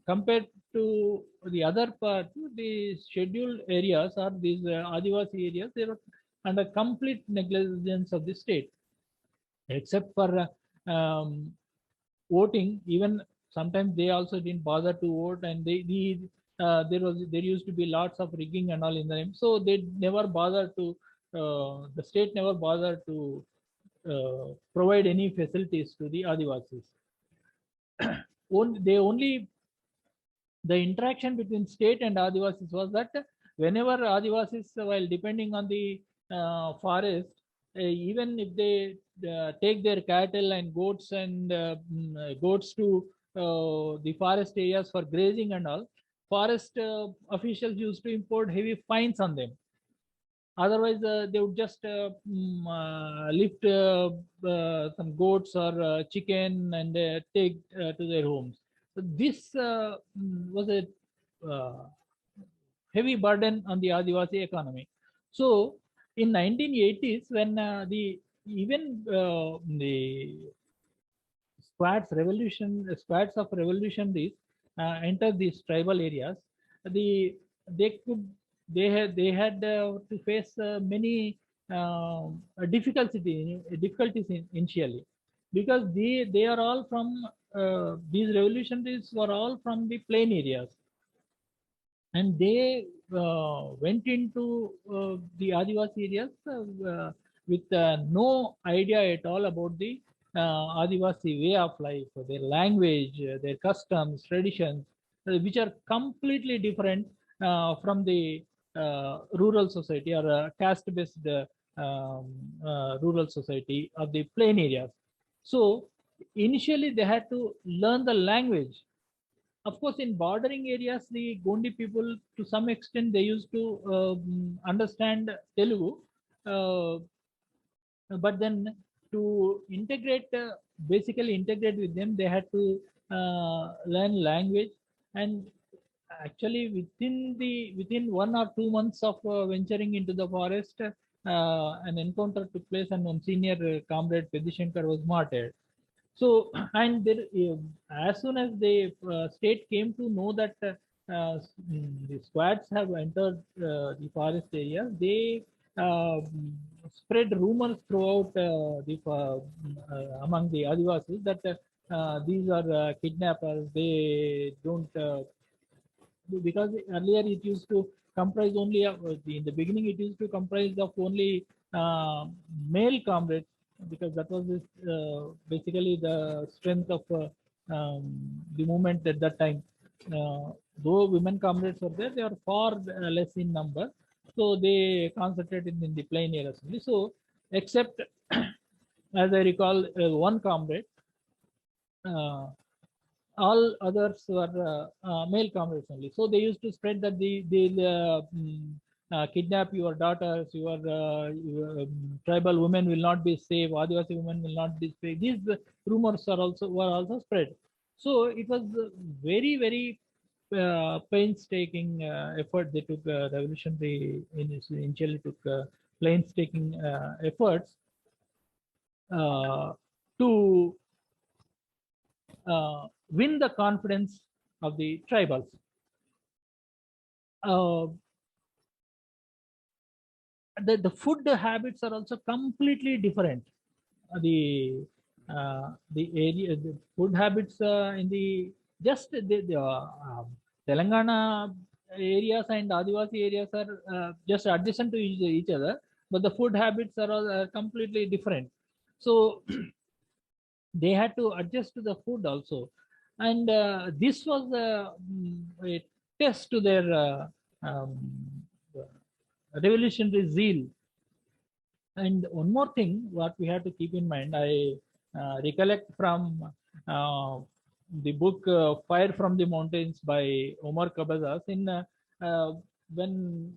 S3: compared to the other part, the scheduled areas or these Adivasi areas, they were under complete negligence of the state, except for voting. Even sometimes they also didn't bother to vote, and there used to be lots of rigging and all in the name. So they never bothered to, the state never bothered to provide any facilities to the Adivasis. The interaction between state and Adivasis was that whenever Adivasis, while depending on the forest, even if they take their cattle and goats to the forest areas for grazing and all, forest officials used to import heavy fines on them. Otherwise, they would just lift some goats or chicken and take to their homes. So this was a heavy burden on the Adivasi economy. So in 1980s, when the squads of revolutionaries entered these tribal areas, they had to face many difficulties initially, because they are all from these revolutionaries were all from the plain areas, and they went into the Adivasi areas with no idea at all about the Adivasi way of life, their language, their customs, traditions, which are completely different from the rural society or caste-based rural society of the plain areas. So initially they had to learn the language. Of course, in bordering areas, the Gondi people, to some extent, they used to understand Telugu, but then to integrate, basically integrate with them, they had to learn language. And actually, within 1 or 2 months of venturing into the forest, an encounter took place, and one senior comrade Pedishankar was martyred. So, and there, as soon as the state came to know that the squads have entered the forest area, they spread rumors throughout among the Adivasis that these are kidnappers. They don't, because earlier it used to comprise only in the beginning it used to comprise of only male comrades, because that was basically the strength of the movement at that time. Though women comrades were there, they are far less in number, so they concentrated in the plain areas only. So except as I recall, one comrade, all others were male comrades only. So they used to spread that they'll kidnap your daughters, your tribal women will not be safe, Adivasi women will not be safe. These rumors were also spread. So it was very, very painstaking effort. They took revolutionary initially took painstaking efforts to win the confidence of the tribals. The food habits are also completely different. The area, the food habits in the just the Telangana areas and Adivasi areas are just adjacent to each other, but the food habits are all completely different. So they had to adjust to the food also, and this was a test to their um, revolutionary zeal. And one more thing, what we have to keep in mind, I recollect from the book Fire from the Mountains by Omar Kabazas. When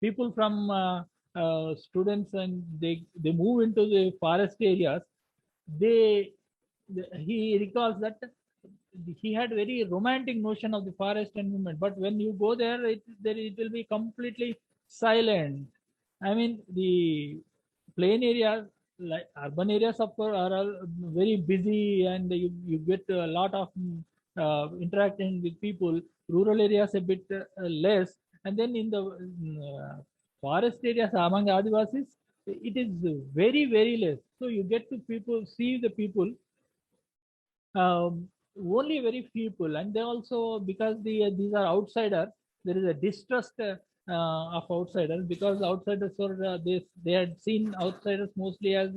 S3: people from students and they move into the forest areas, they he recalls that he had very romantic notion of the forest and movement, but when you go there, it will be completely silent. I mean, the plain areas, like urban areas, of course, are all very busy, and you get a lot of interaction with people. Rural areas a bit less, and then in the forest areas among Adivasis, it is very less. So you get to see the people, only very few people, and they also, because these are outsiders, there is a distrust of outsiders, because outsiders are they had seen outsiders mostly as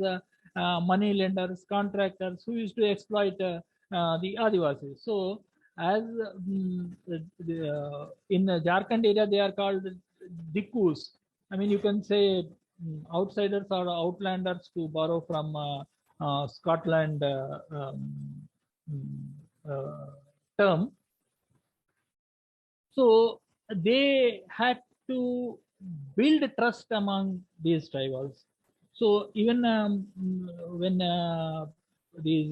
S3: money lenders, contractors who used to exploit the Adivasis. So as in the Jharkhand area, they are called Dikkus. I mean, you can say outsiders or outlanders, to borrow from Scotland term. So they had to build trust among these tribals. So even when these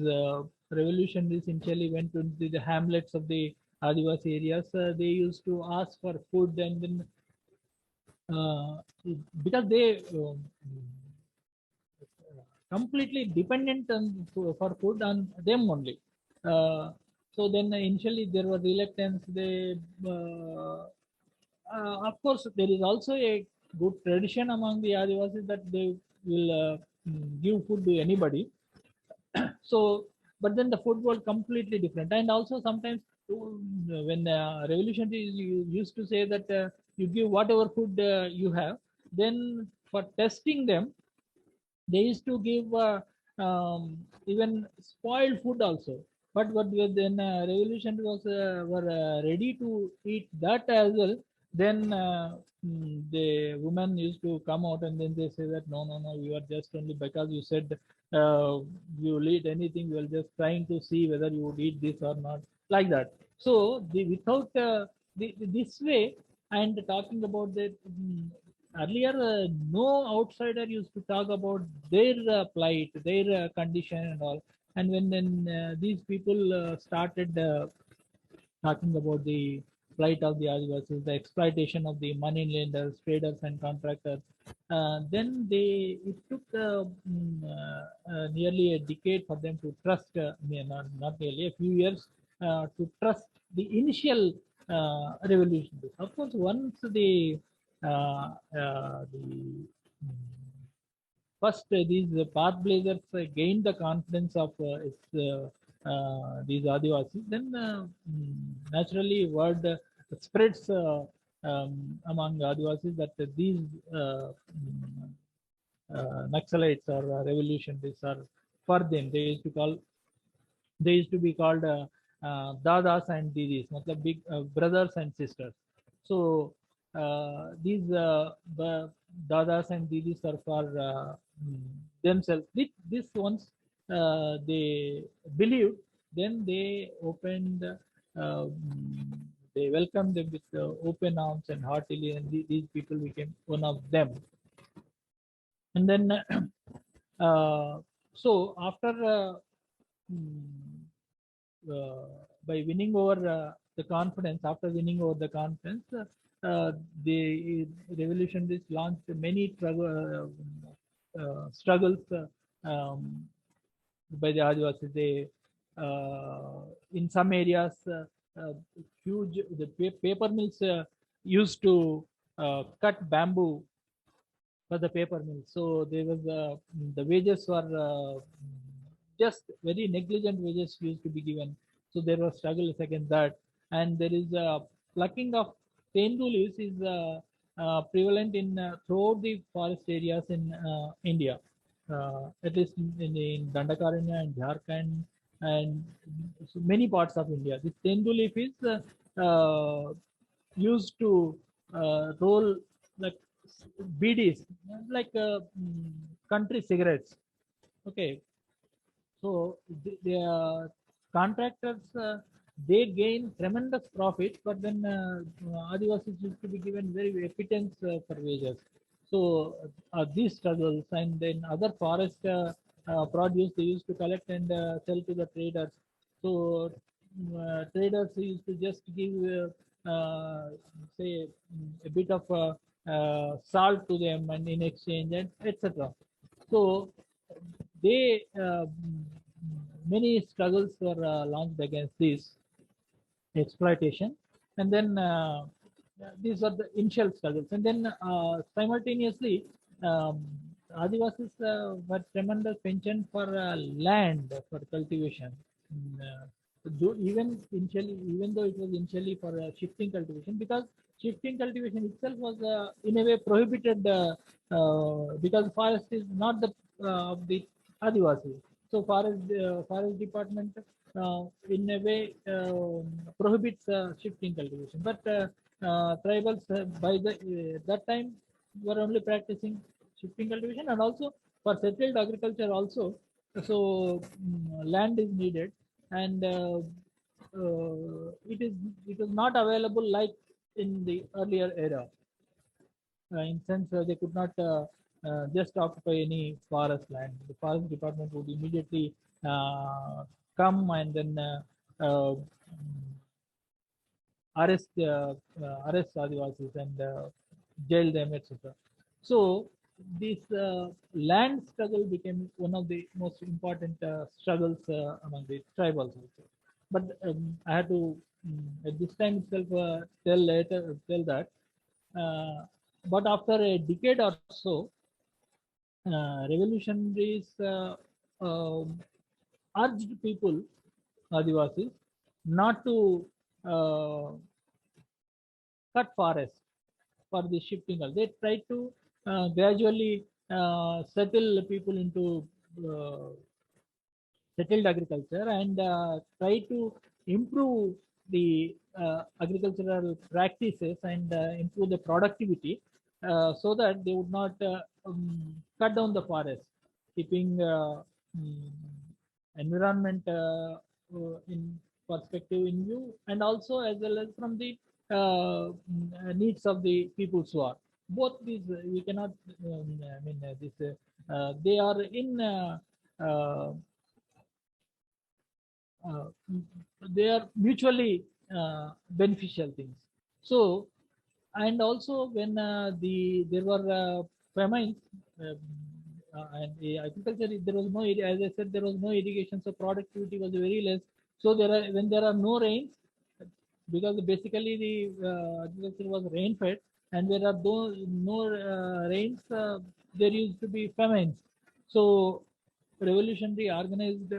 S3: revolutionaries initially went to the hamlets of the Adivasi areas, they used to ask for food, and then because they completely dependent on for food on them only. So then initially there was reluctance. Of course, there is also a good tradition among the Adivasis that they will give food to anybody. So, but then the food was completely different. And also sometimes when revolutionaries used to say that you give whatever food you have, then for testing them, they used to give even spoiled food also. But then revolution were ready to eat that as well. Then the women used to come out, and then they say that no, you are just only because you said you will eat anything. We are just trying to see whether you would eat this or not, like that. So without this way, and talking about that. Earlier, no outsider used to talk about their plight, their condition, and all. And when these people started talking about the plight of the Adivasis, the exploitation of the money lenders, traders, and contractors, then it took nearly a decade for them to trust, not nearly, a few years to trust the initial revolution. Of course, once the first these path blazers gained the confidence of these Adivasis, then naturally word spreads among Adivasis that these Naxalites or revolutionaries are for them. They used to be called dadas and didis, matlab big brothers and sisters. So these dadas and didis are for themselves. This once they believed, then they opened, they welcomed them with open arms and heartily, and these people became one of them. And then so after by winning over the confidence, after winning over the confidence, the revolutionaries launched many struggles by the Adivasis. They in some areas huge paper mills used to cut bamboo for the paper mill. So there was the wages were just very negligent wages used to be given. So there was struggles against that, and there is plucking of tendu leaves is prevalent in throughout the forest areas in India, at least in Dandakaranya and Jharkhand and so many parts of India. This tendu leaf is used to roll like BDs, like country cigarettes. Okay, so the contractors they gain tremendous profit, but then Adivasis used to be given very pittance for wages. So these struggles, and then other forest produce they used to collect and sell to the traders. So traders used to just give say a bit of salt to them and in exchange and etc. So they many struggles were launched against this exploitation, and then these are the initial struggles, and then simultaneously Adivasis were tremendous penchant for land for cultivation. Even though it was initially for shifting cultivation, because shifting cultivation itself was in a way prohibited because forest is not the Adivasi. So forest department in a way prohibits shifting cultivation, but tribals by that time were only practicing shifting cultivation, and also for settled agriculture also. So land is needed, and it is not available like in the earlier era. In sense, they could not just occupy any forest land. The forest department would immediately come and then arrest Adivasis and jail them, etc. So this land struggle became one of the most important struggles among the tribals also. But I had to at this time itself tell that. But after a decade or so, revolutionaries urged people, Adivasis, not to uh, cut forest for the shifting. They tried to gradually settle people into settled agriculture and try to improve the agricultural practices and improve the productivity so that they would not cut down the forest, keeping environment in perspective in view, and also as well as from the needs of the people who are both these we cannot I mean this they are in uh, uh, they are mutually beneficial things. So, and also when there were famines and agriculture, there was no, as I said, there was no irrigation, so productivity was very less. So there are, when there are no rains, because basically the agriculture was rain fed, and there are no rains, there used to be famines. So revolutionaries organized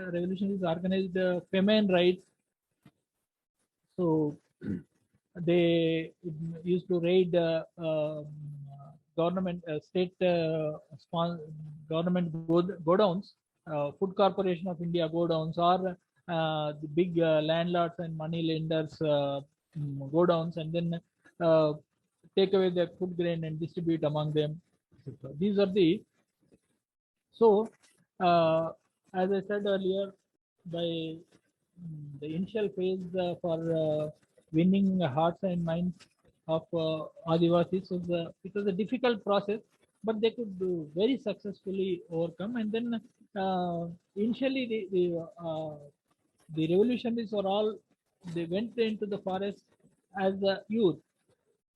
S3: famine raids. So they used to raid government state government godowns, Food Corporation of India godowns, or the big landlords and money lenders godowns, and then take away the food grain and distribute among them. These are the so, as I said earlier, by the initial phase for winning hearts and minds of Adivasis it was a difficult process, but they could very successfully overcome. And then initially the revolutionaries were all, they went into the forest as a youth,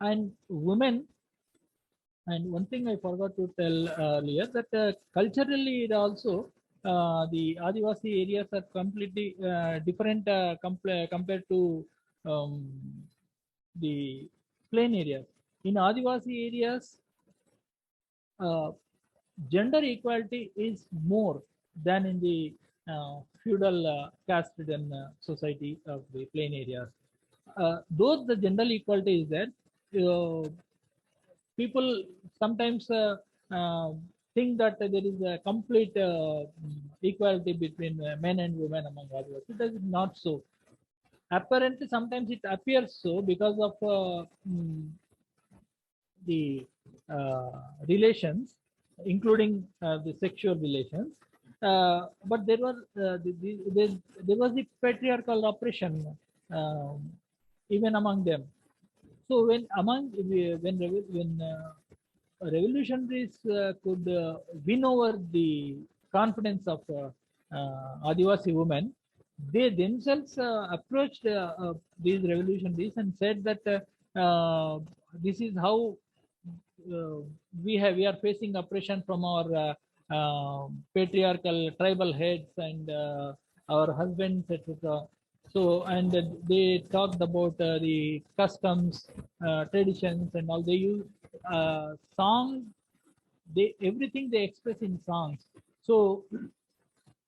S3: and women. And one thing I forgot to tell earlier, that culturally it also the Adivasi areas are completely different compared to um, the plain areas. In Adivasi areas, gender equality is more than in the feudal caste-ridden society of the plain areas. Though the gender equality is there, people sometimes think that there is a complete equality between men and women among Adivasis. It is not so. Apparently, sometimes it appears so because of the relations, including the sexual relations. But there was there was the patriarchal oppression even among them. So when revolutionaries could win over the confidence of Adivasi women, they themselves approached these revolutionaries and said that this is how uh, we are facing oppression from our patriarchal tribal heads and our husbands, etc. So, and they talked about the customs, traditions, and all. They use song. They everything they express in songs. So,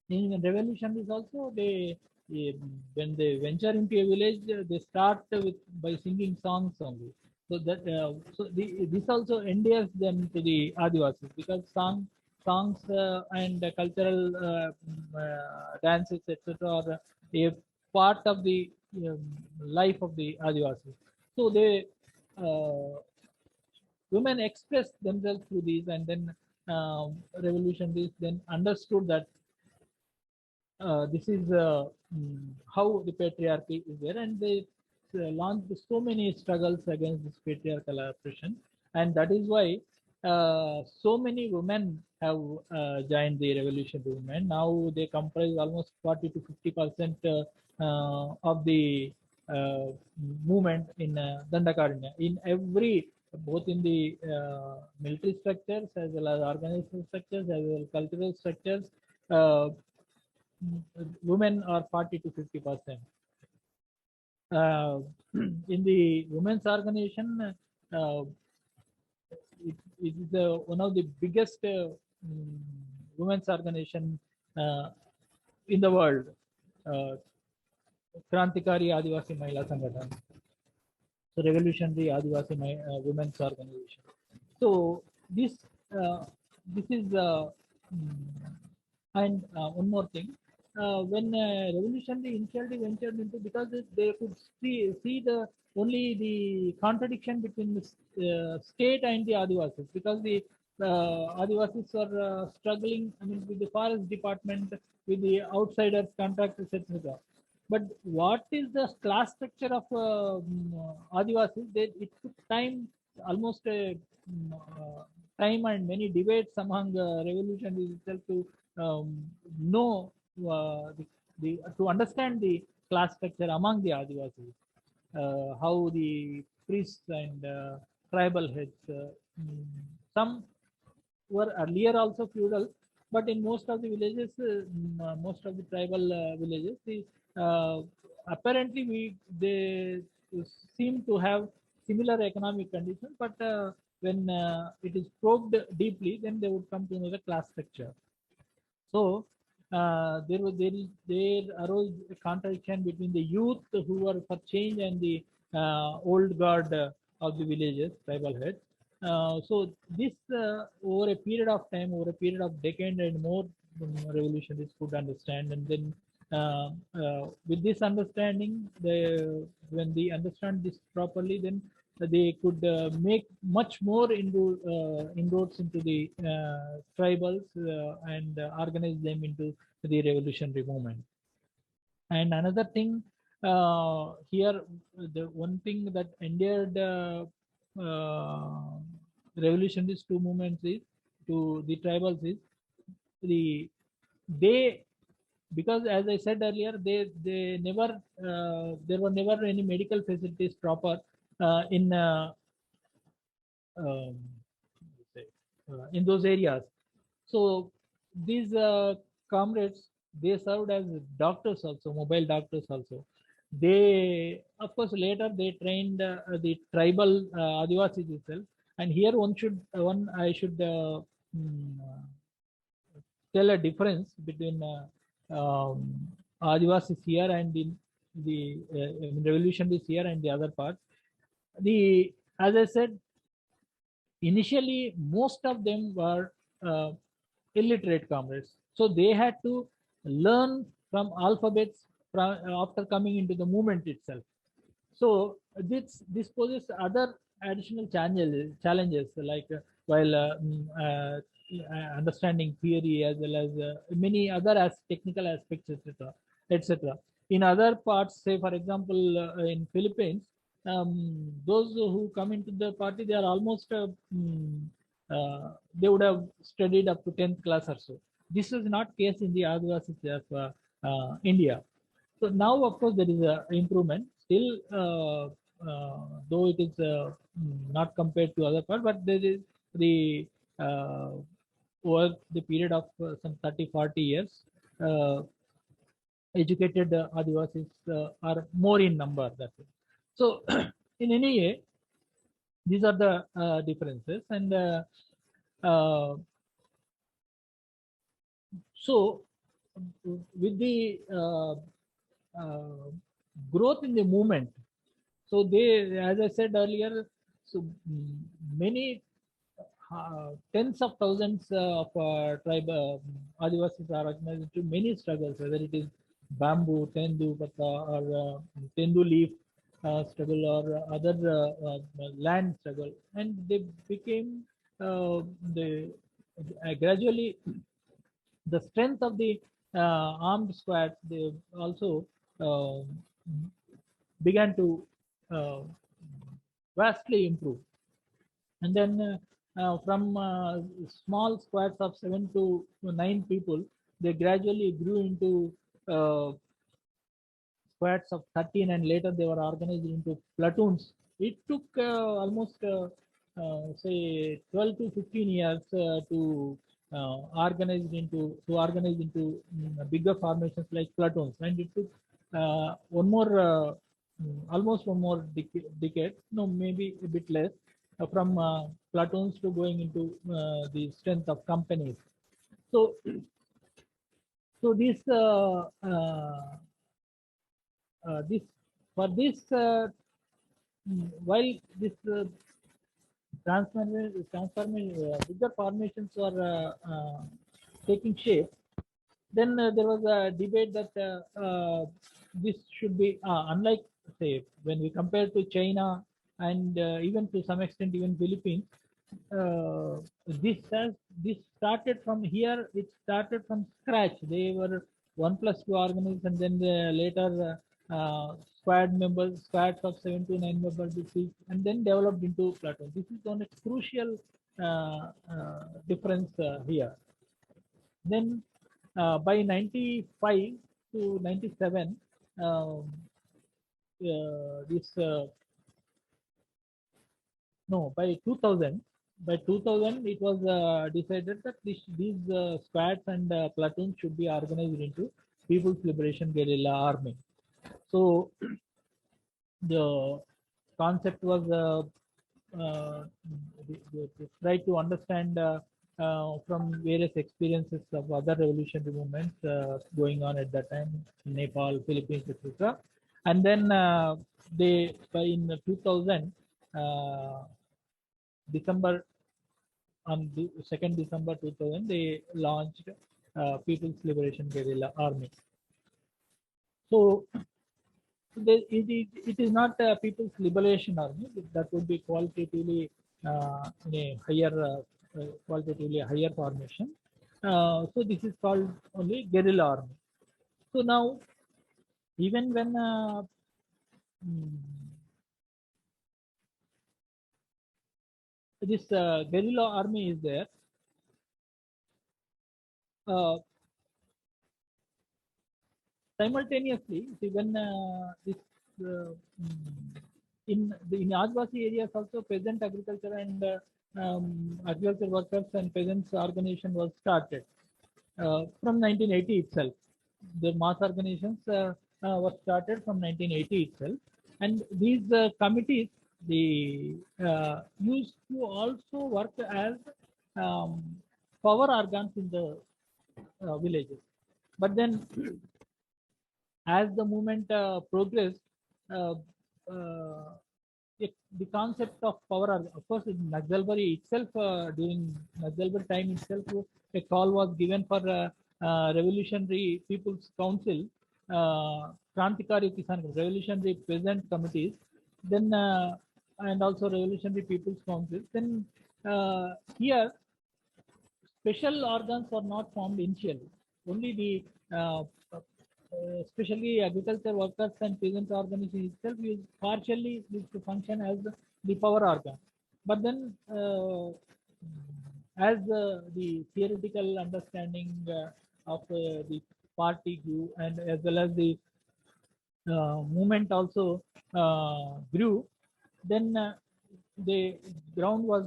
S3: in revolutionaries also, when they venture into a village, they start with by singing songs only. So that this also endears them to the Adivasis because songs and cultural dances, etc., are a part of the life of the Adivasis. So they women expressed themselves through these, and then revolutionaries then understood that this is how the patriarchy is there, and they launched so many struggles against this patriarchal oppression, and that is why so many women have joined the revolutionary movement. Now they comprise almost 40 to 50% of the uh, movement in Dandakaranya. In every, both in the military structures as well as organizational structures as well as cultural structures, uh, women are 40 to 50%. In the women's organization, it is one of the biggest women's organization in the world. Krantikari Adivasi Mahila Sangathan, so revolutionary Adivasi women's organization. So this this is and one more thing. When revolutionary initially ventured into, because they could see the only the contradiction between the state and the Adivasis, because the Adivasis are struggling, I mean, with the forest department, with the outsiders, contractors, etc. But what is the class structure of Adivasis? It took time, almost a time and many debates among revolutionaries itself to know to understand the class structure among the Adivasis, how the priests and tribal heads, some were earlier also feudal, but in most of the villages, most of the tribal villages, apparently they seem to have similar economic conditions, but when it is probed deeply, then they would come to know the class structure. So there arose a contradiction between the youth who were for change and the old guard of the villages, tribal heads. So this over a period of time, over a period of decade and more, revolutionaries could understand, and then with this understanding, when they understand this properly, then they could make much more inroads into the tribals and organize them into the revolutionary movement. And another thing here, the one thing that endeared revolutionaries to movements is, to the tribals, is they, because as I said earlier, they never there were never any medical facilities proper in um, in those areas. So these comrades, they served as doctors also, mobile doctors also. they, of course, later they trained the tribal Adivasis itself. And here I should tell a difference between Adivasis here and in the revolutionaries here and the other part. As I said, initially most of them were illiterate comrades, so they had to learn from alphabets after coming into the movement itself. So this poses other additional challenges like while understanding theory as well as many other technical aspects, etc., etc. In other parts, say for example in Philippines, those who come into the party, they are almost they would have studied up to 10th class or so. This is not case in the Adivasis of India. So now, of course, there is a improvement. Still, though it is not compared to other part, but there is the over the period of some 30-40 years, educated Adivasis are more in number. That way. So, in any way, these are the differences, and so with the growth in the movement, so they, as I said earlier, so many tens of thousands of tribe Adivasis are organized into many struggles, whether it is bamboo, tendu pata, or tendu leaf struggle, or other land struggle, and they became gradually the strength of the armed squads. They also began to vastly improve, and then from small squads of 7 to 9 people, they gradually grew into squads of 13, and later they were organized into platoons. It took almost say 12 to 15 years to organize into bigger formations like platoons, and it took one more almost one more decade, no, maybe a bit less, from platoons to going into the strength of companies. So this this for this while this bigger formations were taking shape, then there was a debate that this should be unlike, say, when we compare to China and even to some extent even Philippines. This started from here. It started from scratch. They were 1+2 organized, and then later squads of 7 to 9 members, and then developed into platoon. This is one crucial difference here. Then by 95 to 97, this no, by 2000, it was decided that these squads and platoons should be organized into People's Liberation Guerrilla Army. So the concept was try to understand from various experiences of other revolutionary movements going on at that time in Nepal, Philippines, etc. And then they, in 2000, December, on the 2nd December 2000, they launched People's Liberation Guerrilla Army. So it is not a People's Liberation Army. That would be qualitatively in a higher, qualitatively higher formation. So this is called only Guerrilla Army. So now, even when this guerrilla army is there, simultaneously, see, when this in Adivasi areas also, peasant agriculture and agriculture workers and peasants organization was started from 1980 itself. The mass organizations was started from 1980 itself, and these committees used to also work as um, power organs in the villages. But then, as the movement progressed, uh, uh, the concept of power, of course, in Naxalbari itself, during Naxalbari time itself, a call was given for Revolutionary People's Council, Krantikari Kisan, Revolutionary Peasant Committees, then and also Revolutionary People's Council. Then here, special organs were not formed initially. Only the especially agriculture workers and peasant organization itself is partially used to function as the power organ. But then, as the theoretical understanding of the party grew, and as well as the movement also grew, then the ground was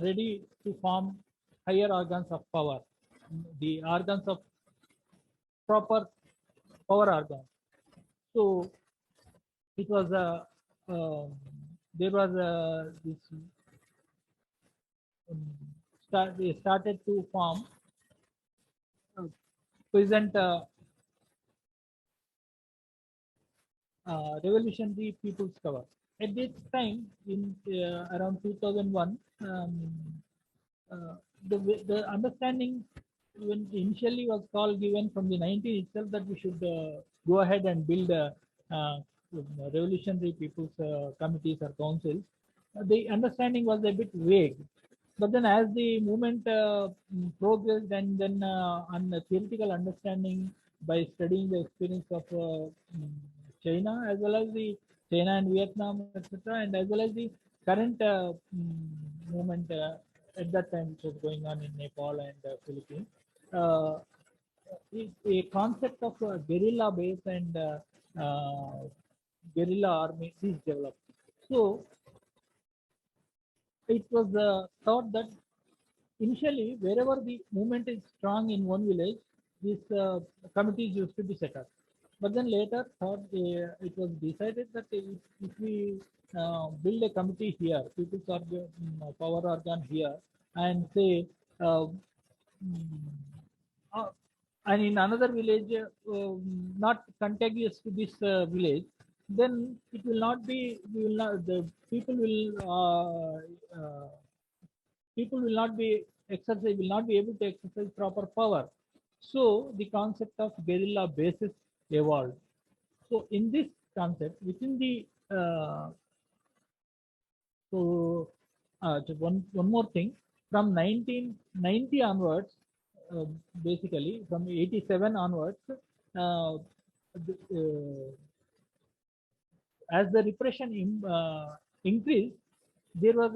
S3: ready to form higher organs of power, the organs of proper power organs. So it was there was this they started to form peasant revolutionary people's cover. At this time, in around 2001, the understanding when initially was called given from the 90s itself that we should go ahead and build revolutionary people's committees or councils. The understanding was a bit vague, but then as the movement progressed, and then on the theoretical understanding by studying the experience of China, as well as the China and Vietnam, etc., and as well as the current movement at that time which was going on in Nepal and Philippines. A concept of guerrilla base and guerrilla army is developed. So it was thought that initially, wherever the movement is strong in one village, these committees used to be set up. But then later, thought it was decided that if we build a committee here, people's organ, power organ here, and say, and in another village, not contiguous to this village, then it will not be. We will not. The people will not be exercise will not be able to exercise proper power. So the concept of guerrilla basis evolved. So in this concept, within the just one more thing, from 1990 onwards, basically from 87 onwards, as the repression increased, there was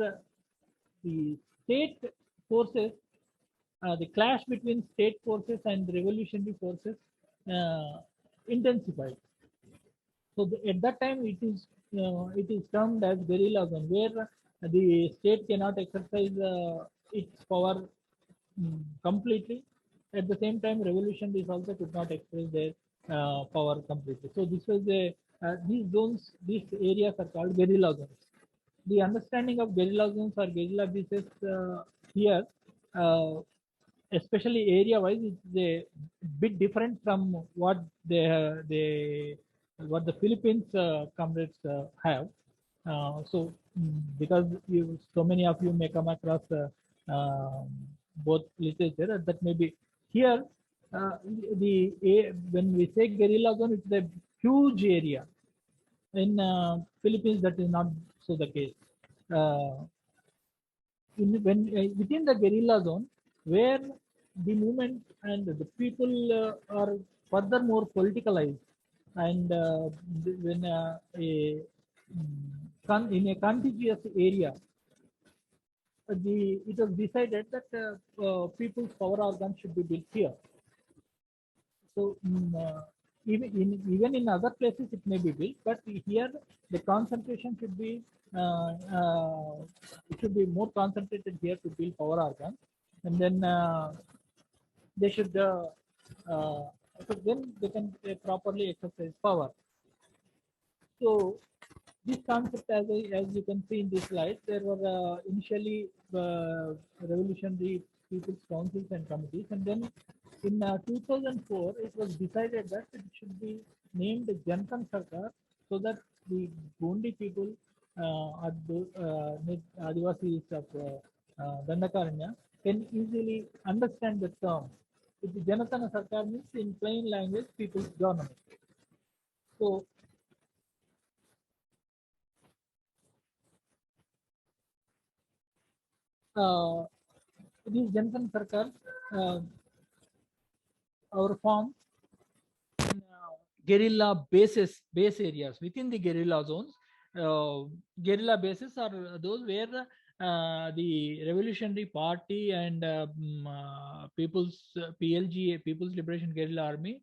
S3: the state forces, the clash between state forces and revolutionary forces intensified. So at that time, it is termed as guerrilla zone, where the state cannot exercise its power completely. At the same time, revolutionaries also could not express their power completely. So this was these zones, these areas are called guerrilla zones. The understanding of guerrilla zones or guerrilla bases here, especially area-wise, is a bit different from what what the Philippines comrades have. So, because so many of you may come across both literature, that may be here. When we say guerrilla zone, it's a huge area. In Philippines, that is not so the case. Within the guerrilla zone, where the movement and the people are furthermore politicalized, and when in a contiguous area, it was decided that people's power organs should be built here. So even in other places it may be built, but here the concentration should be it should be more concentrated here to build power organs, and then they should So then they can properly exercise power. So this concept, as you can see in this slide, there were initially revolutionary people's councils and committees, and then in 2004 it was decided that it should be named Janatana Sarkar, so that the Gondi people, Adivasis of Dandakaranya, can easily understand the term. The Janatana Sarkar means, in plain language, people's government. So these Janatana Sarkar are formed in guerrilla base areas within the guerrilla zones. Guerrilla bases are those where the Revolutionary Party and PLGA, People's Liberation Guerrilla Army,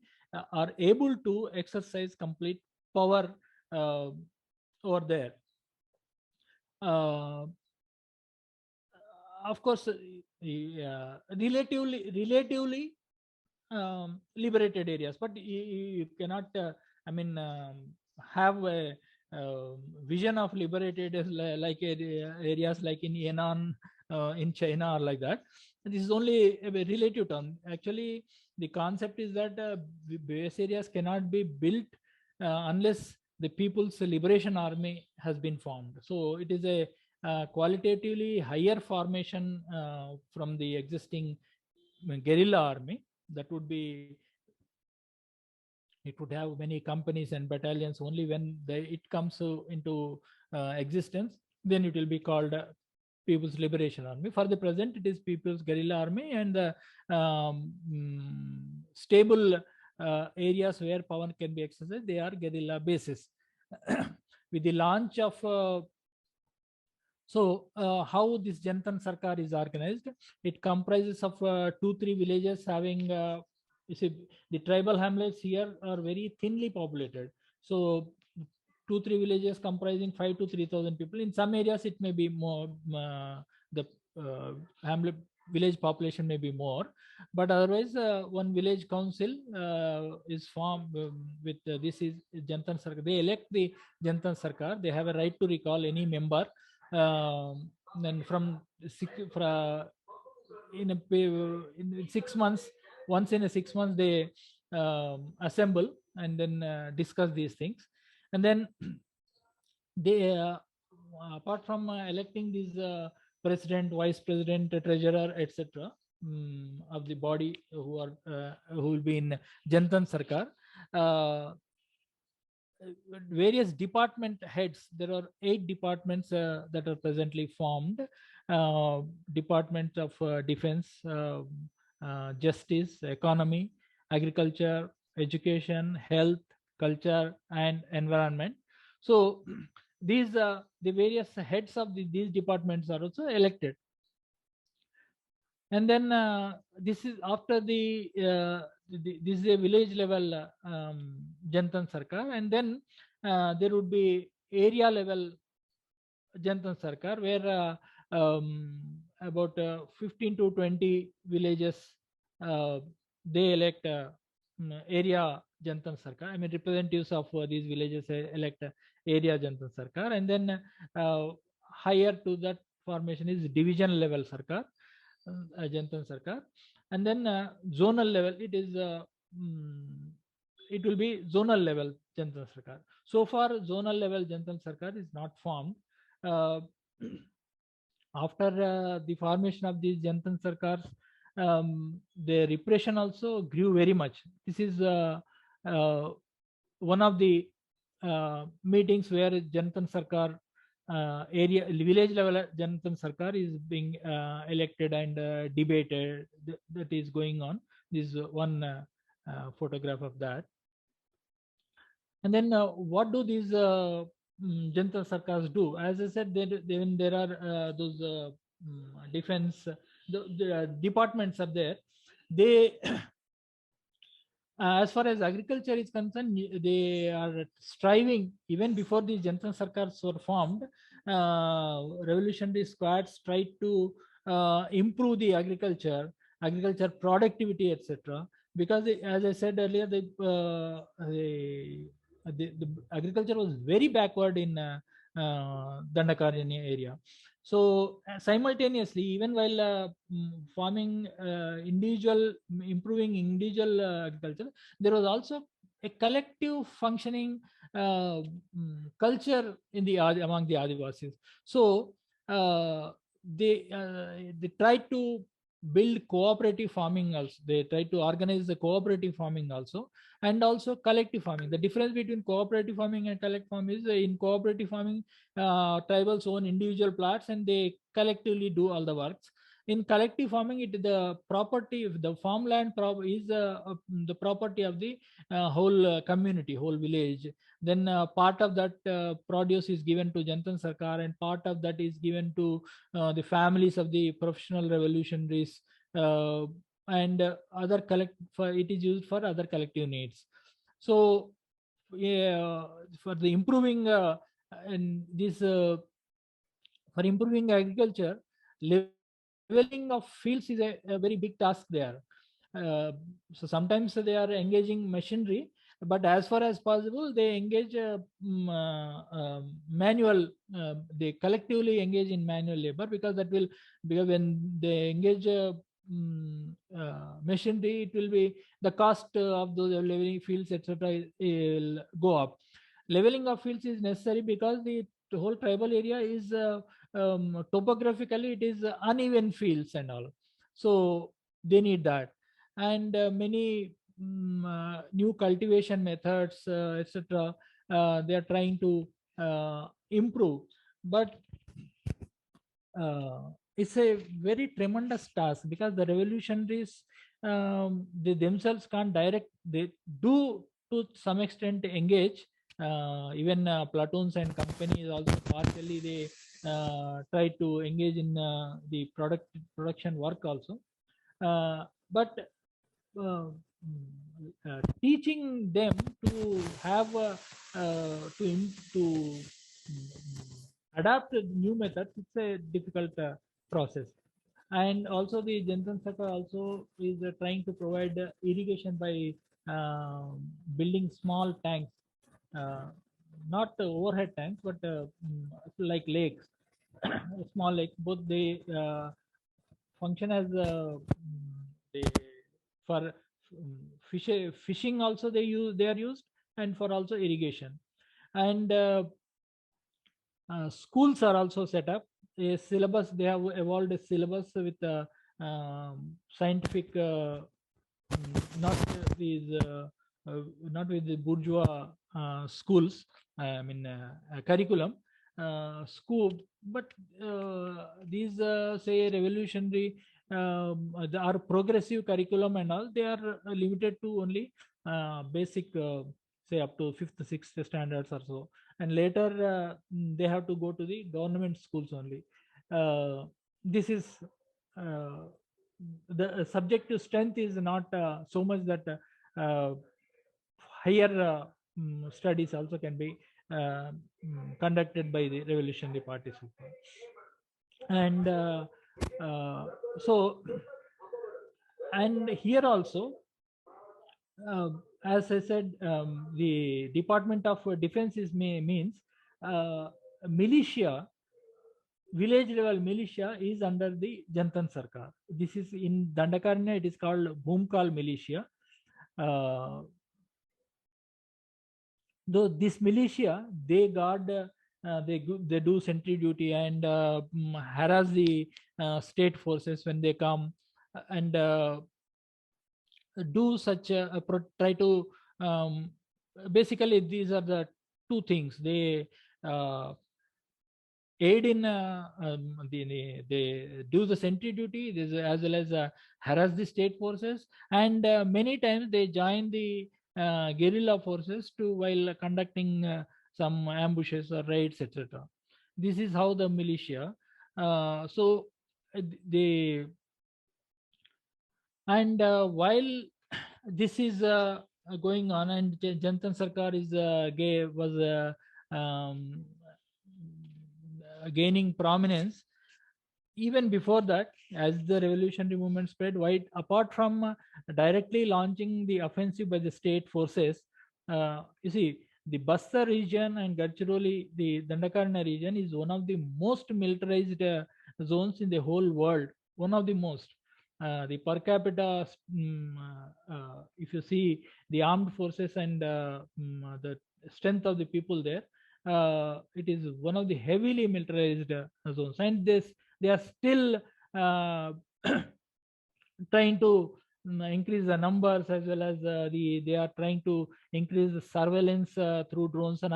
S3: are able to exercise complete power over there. Of course, relatively liberated areas, but you cannot have a vision of liberated like areas like in Yan'an in China or like that. This is only a relative term. Actually, the concept is that base areas cannot be built unless the People's Liberation Army has been formed. So it is a qualitatively higher formation from the existing guerrilla army. That would be, it would have many companies and battalions. Only when it comes into existence, then it will be called People's Liberation Army. For the present, it is People's Guerrilla Army, and the stable areas where power can be exercised, they are guerrilla bases. With the launch of how this Janatana Sarkar is organized, it comprises of 2-3 villages having, you see, the tribal hamlets here are very thinly populated. So 2-3 villages comprising 5 to 3,000 people. In some areas, it may be more, the hamlet village population may be more, but otherwise one village council is formed with this is Janatana Sarkar. They elect the Janatana Sarkar. They have a right to recall any member. Then in 6 months, once in a 6 months, they assemble and then discuss these things, and then they apart from electing these president, vice president, treasurer, etc. Of the body who will be in Janatana Sarkar, various department heads. There are 8 departments that are presently formed. Department of Defense, Justice, Economy, Agriculture, Education, Health, Culture, and Environment. So these the various heads of these departments are also elected. And then this is after this is a village level Janatana Sarkar, and then there would be area level Janatana Sarkar, where about 15 to 20 villages they elect area Janatana Sarkar. I mean, representatives of these villages elect area Janatana Sarkar, and then higher to that formation is division level Sarkar, Janatana Sarkar, and then zonal level it is it will be zonal level Janatana Sarkar. So far, zonal level Janatana Sarkar is not formed. After the formation of these Janatana Sarkars, the repression also grew very much. This is one of the meetings where Janatana Sarkar area village level Janatana Sarkar is being elected and debated. That is going on. This is one photograph of that. And then what do these Janatana Sarkars do? As I said, when there are those defense the departments are there, they as far as agriculture is concerned, they are striving. Even before the Janatana Sarkars were formed, revolutionary squads tried to improve the agriculture productivity, etc. because as I said earlier, the agriculture was very backward in Dandakaranya area. So simultaneously, even while farming improving individual agriculture, there was also a collective functioning culture in the among the Adivasis. So they tried to build cooperative farming also. They try to organize the cooperative farming also, and also collective farming. The difference between cooperative farming and collective farming is in cooperative farming, tribals own individual plots and they collectively do all the works. In collective farming, the property, the farmland is the property of the whole community, whole village. Then part of that produce is given to Janatana Sarkar, and part of that is given to the families of the professional revolutionaries, and other it is used for other collective needs. So yeah, for the improving and this for improving agriculture, leveling of fields is a very big task there. So sometimes they are engaging machinery, but as far as possible they engage manual, they collectively engage in manual labor, because when they engage machinery, it will be the cost of those leveling fields, etc., will go up. Leveling of fields is necessary because the whole tribal area is topographically it is uneven fields and all, so they need that. And many new cultivation methods, etc., they are trying to improve, but it's a very tremendous task, because the revolutionaries, they themselves can't they do to some extent engage, even platoons and companies also partially they try to engage in the production work also, but uh, teaching them to have to adapt new methods, it's a difficult process. And also the Janatana Sarkar also is trying to provide irrigation by building small tanks, not overhead tanks, but like lakes, small lakes. Both they function as they, for fishing also they are used, and for also irrigation. And schools are also set up. A syllabus, they have evolved a syllabus with scientific, not these not with the bourgeois schools, I mean curriculum school, but these say revolutionary are progressive curriculum and all, they are limited to only basic, say up to 5th 6th standards or so, and later they have to go to the government schools only. This is the subjective strength is not so much that higher studies also can be conducted by the revolutionary participants. And so, and here also, as I said, the Department of Defense means militia, village level militia is under the Janatana Sarkar. This is in Dandakaranya, it is called Bhumkal militia. Though this militia, they guard, they do sentry duty and harass the state forces when they come, and do such try to basically these are the two things. They aid in they do the sentry duty as well as harass the state forces, and many times they join the guerrilla forces to while conducting some ambushes or raids, etc. This is how the militia, so they, and while this is going on, and Janatana Sarkar is was gaining prominence, even before that, as the revolutionary movement spread wide, apart from directly launching the offensive by the state forces, you see, the Bastar region and Gadchiroli, the Dandakarna region, is one of the most militarized zones in the whole world. One of the most. The per capita, if you see the armed forces and the strength of the people there, it is one of the heavily militarized zones, and this they are still trying to increase the numbers, as well as they are trying to increase the surveillance through drones. And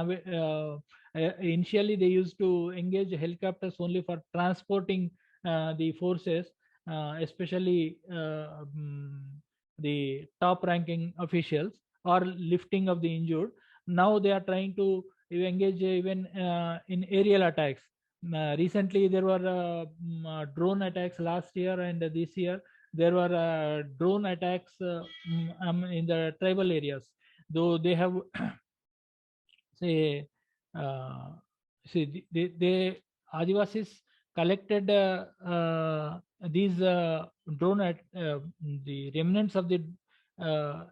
S3: initially they used to engage helicopters only for transporting the forces, especially the top ranking officials, or lifting of the injured. Now they are trying to engage even in aerial attacks. Recently there were drone attacks last year, and this year there were drone attacks in the tribal areas, though they have say they Adivasis collected these drone at the remnants of the uh,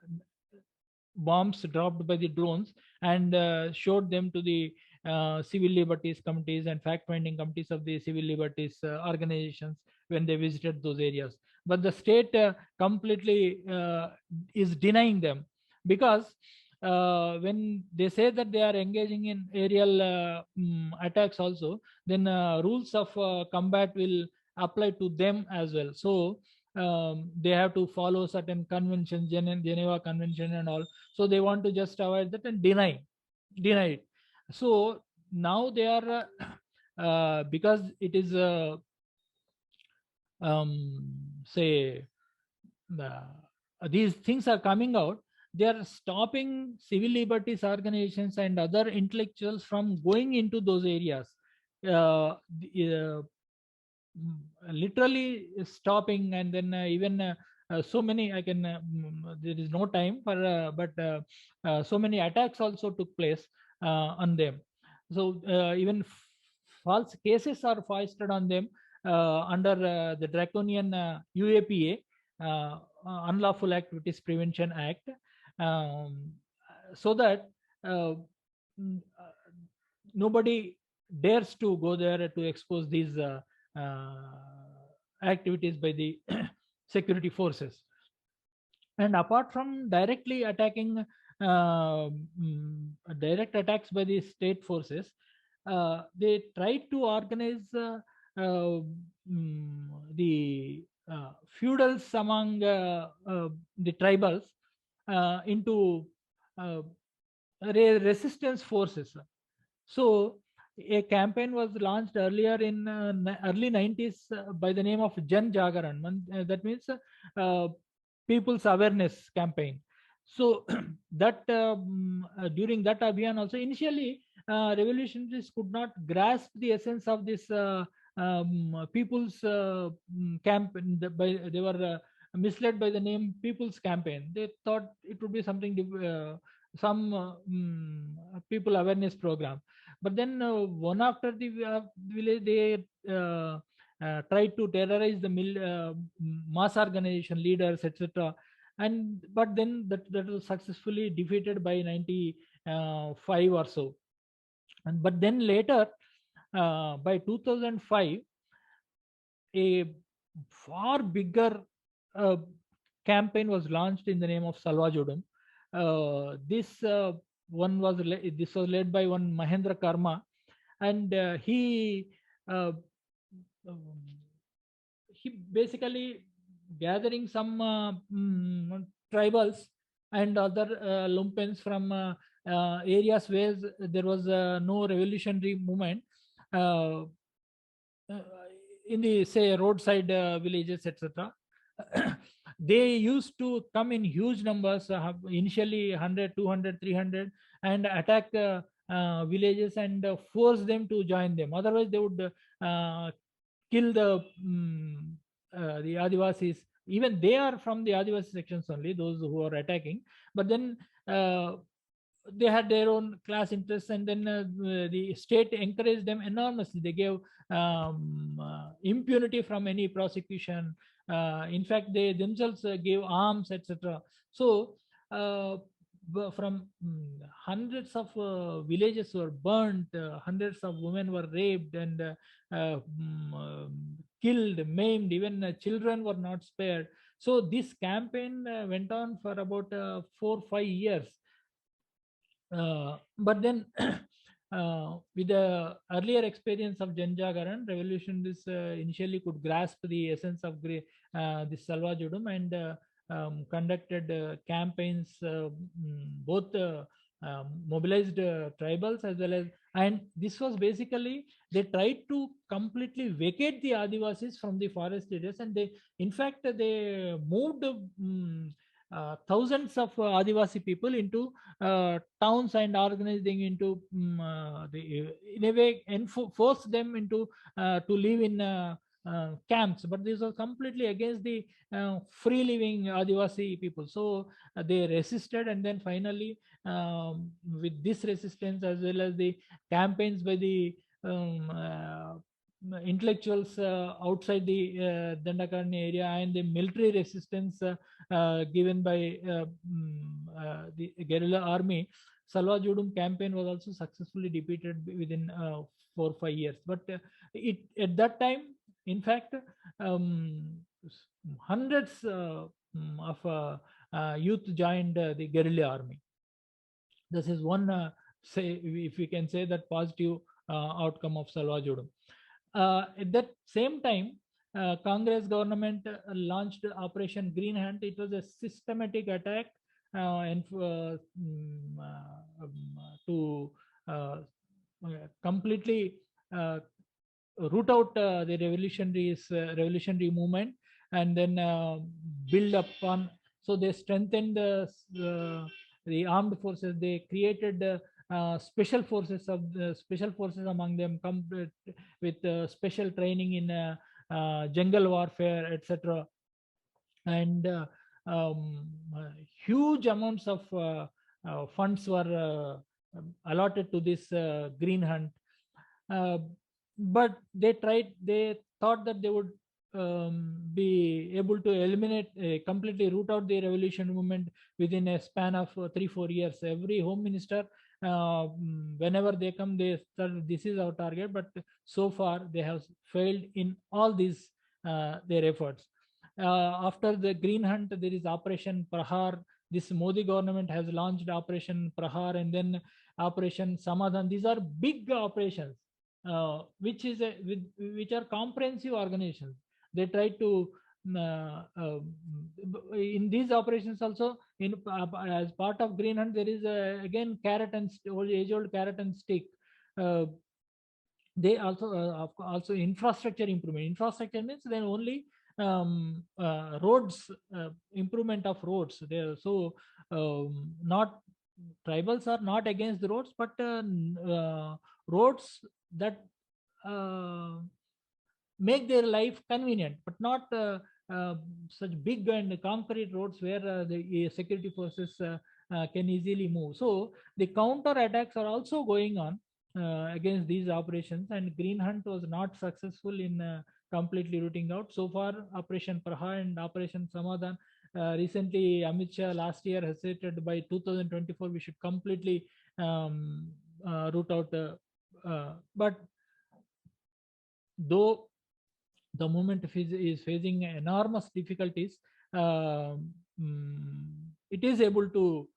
S3: bombs dropped by the drones, and showed them to the civil liberties committees and fact-finding committees of the civil liberties organizations when they visited those areas. But the state completely is denying them, because when they say that they are engaging in aerial attacks also, then rules of combat will apply to them as well. So they have to follow certain conventions, Geneva Convention and all. So they want to just avoid that and deny it. So now they are because it is say these things are coming out, they are stopping civil liberties organizations and other intellectuals from going into those areas, literally stopping. And then even so many, I can there is no time for but so many attacks also took place on them. So even false cases are foisted on them under the draconian UAPA, Unlawful Activities Prevention Act, um, so that nobody dares to go there to expose these activities by the security forces. And apart from directly attacking direct attacks by the state forces, they tried to organize the feudals among the tribals into resistance forces. So a campaign was launched earlier in early 90s by the name of Jan Jagaran. That means people's awareness campaign. So that during that Abhiyan also, initially revolutionaries could not grasp the essence of this people's camp. They were misled by the name People's Campaign. They thought it would be something some people awareness program. But then one after the village, they tried to terrorize the mass organization leaders, etc. And but then that was successfully defeated by 95 or so. And but then later by 2005, a far bigger campaign was launched in the name of Salwa Jodum. This this was led by one Mahendra Karma, and he basically gathering some tribals and other lumpens from areas where there was no revolutionary movement, in the say roadside villages, etc. They used to come in huge numbers, initially 100, 200, 300, and attack villages and force them to join them. Otherwise they would kill the Adivasis. Even they are from the Adivasi sections only, those who are attacking. But then they had their own class interests, and then the state encouraged them enormously. They gave impunity from any prosecution. In fact, they themselves gave arms, etc. So from hundreds of villages were burnt, hundreds of women were raped and killed, maimed, even children were not spared. So this campaign went on for about 4 or 5 years. But then with the earlier experience of Janjagaran, revolutionists initially could grasp the essence of this Salwa Judum, and conducted campaigns, both mobilized tribals as well as, and this was basically, they tried to completely vacate the Adivasis from the forest areas, and they, in fact, they moved thousands of Adivasi people into towns and organized them into in a way, and force them into to live in camps. But this was completely against the free living Adivasi people. So they resisted, and then finally, with this resistance as well as the campaigns by the intellectuals outside the Dandakarni area, and the military resistance given by the guerrilla army, Salwa Judum campaign was also successfully defeated within 4 or 5 years. But it, at that time, in fact, hundreds of youth joined the guerrilla army. This is one, say, if we can say, that positive outcome of Salwa Judum. At that same time, Congress government launched Operation Green Hunt. It was a systematic attack and to completely root out the revolutionary movement, and then build upon. So they strengthened the armed forces. They created special forces among them, come with special training in jungle warfare, etc. And huge amounts of funds were allotted to this Green Hunt. But they thought that they would be able to eliminate, completely root out the revolution movement within a span of 3-4 years. Every home minister, whenever they come, they start, this is our target. But so far they have failed in all these their efforts. After the Green Hunt, there is Operation Prahar. This Modi government has launched Operation Prahar, and then Operation Samadhan. These are big operations, which are comprehensive organizations. They try to in these operations also, in as part of Green Hunt, there is again carrot and age-old carrot and stick. They also infrastructure improvement. Infrastructure means then only roads, improvement of roads. So not, tribals are not against the roads, but roads that make their life convenient, but not such big and concrete roads where the security forces can easily move. So the counter attacks are also going on against these operations, and Green Hunt was not successful in completely rooting out. So far, Operation Praha and Operation Samadhan. Recently, Amit Shah last year has stated by 2024 we should completely root out. But though the movement is facing enormous difficulties, it is able to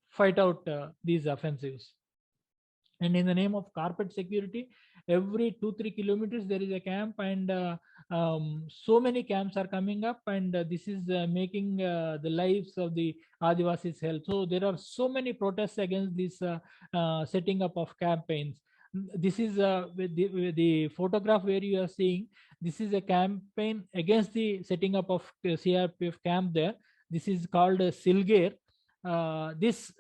S3: fight out these offensives. And in the name of carpet security, every 2-3 kilometers there is a camp, and so many camps are coming up, and this is making the lives of the Adivasis hell. So there are so many protests against this setting up of campaigns. This is with the photograph where you are seeing, this is a campaign against the setting up of CRPF camp there. This is called Silgir. This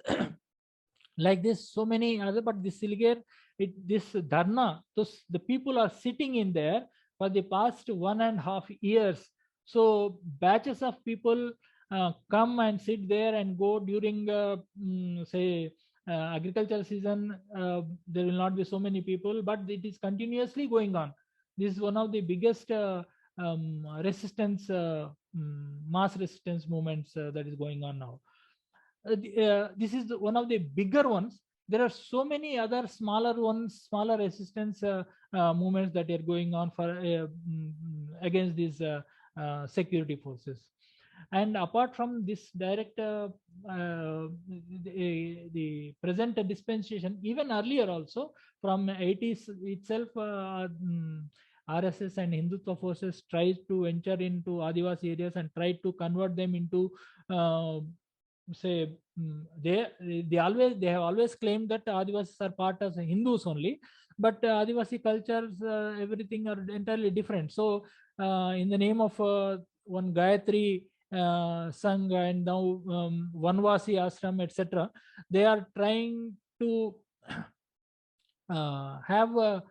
S3: like this, so many other, but this Silgir, this Dharna, the people are sitting in there for the past 1.5 years. So batches of people come and sit there and go during say agricultural season, there will not be so many people, but it is continuously going on. This is one of the biggest resistance, mass resistance movements that is going on now. This is one of the bigger ones. There are so many other smaller ones, smaller resistance movements that are going on for against these security forces. And apart from this direct, the present dispensation, even earlier also, from 80s itself, RSS and Hindutva forces tried to enter into Adivasi areas and tried to convert them into say they have always claimed that Adivasis are part of Hindus only, but Adivasi cultures, everything are entirely different. So in the name of one Gayatri Sangha and now Vanvasi Ashram, etc., they are trying to have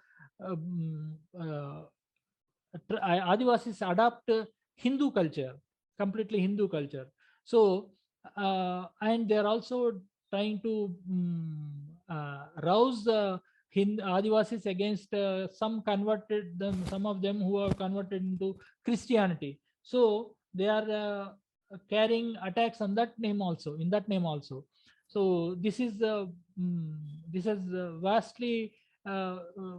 S3: Adivasis adopt Hindu culture, completely Hindu culture. So and they are also trying to rouse Adivasis against some of them who are converted into Christianity. So they are carrying attacks on that name also, in that name also. So this is this has vastly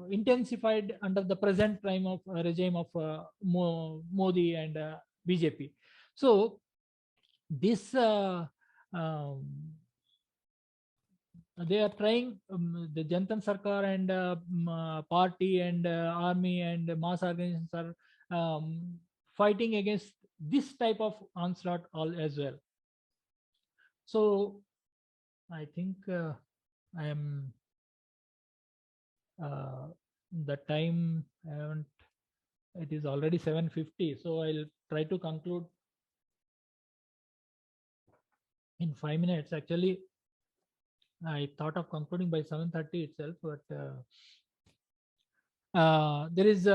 S3: intensified under the present time of regime of Modi and BJP. So this they are trying, the Janatana Sarkar and party and army and mass organizations are fighting against this type of onslaught all as well. So I think I am the time, it is already 7:50, so I'll try to conclude in 5 minutes. Actually, I thought of concluding by 7:30 itself, but there is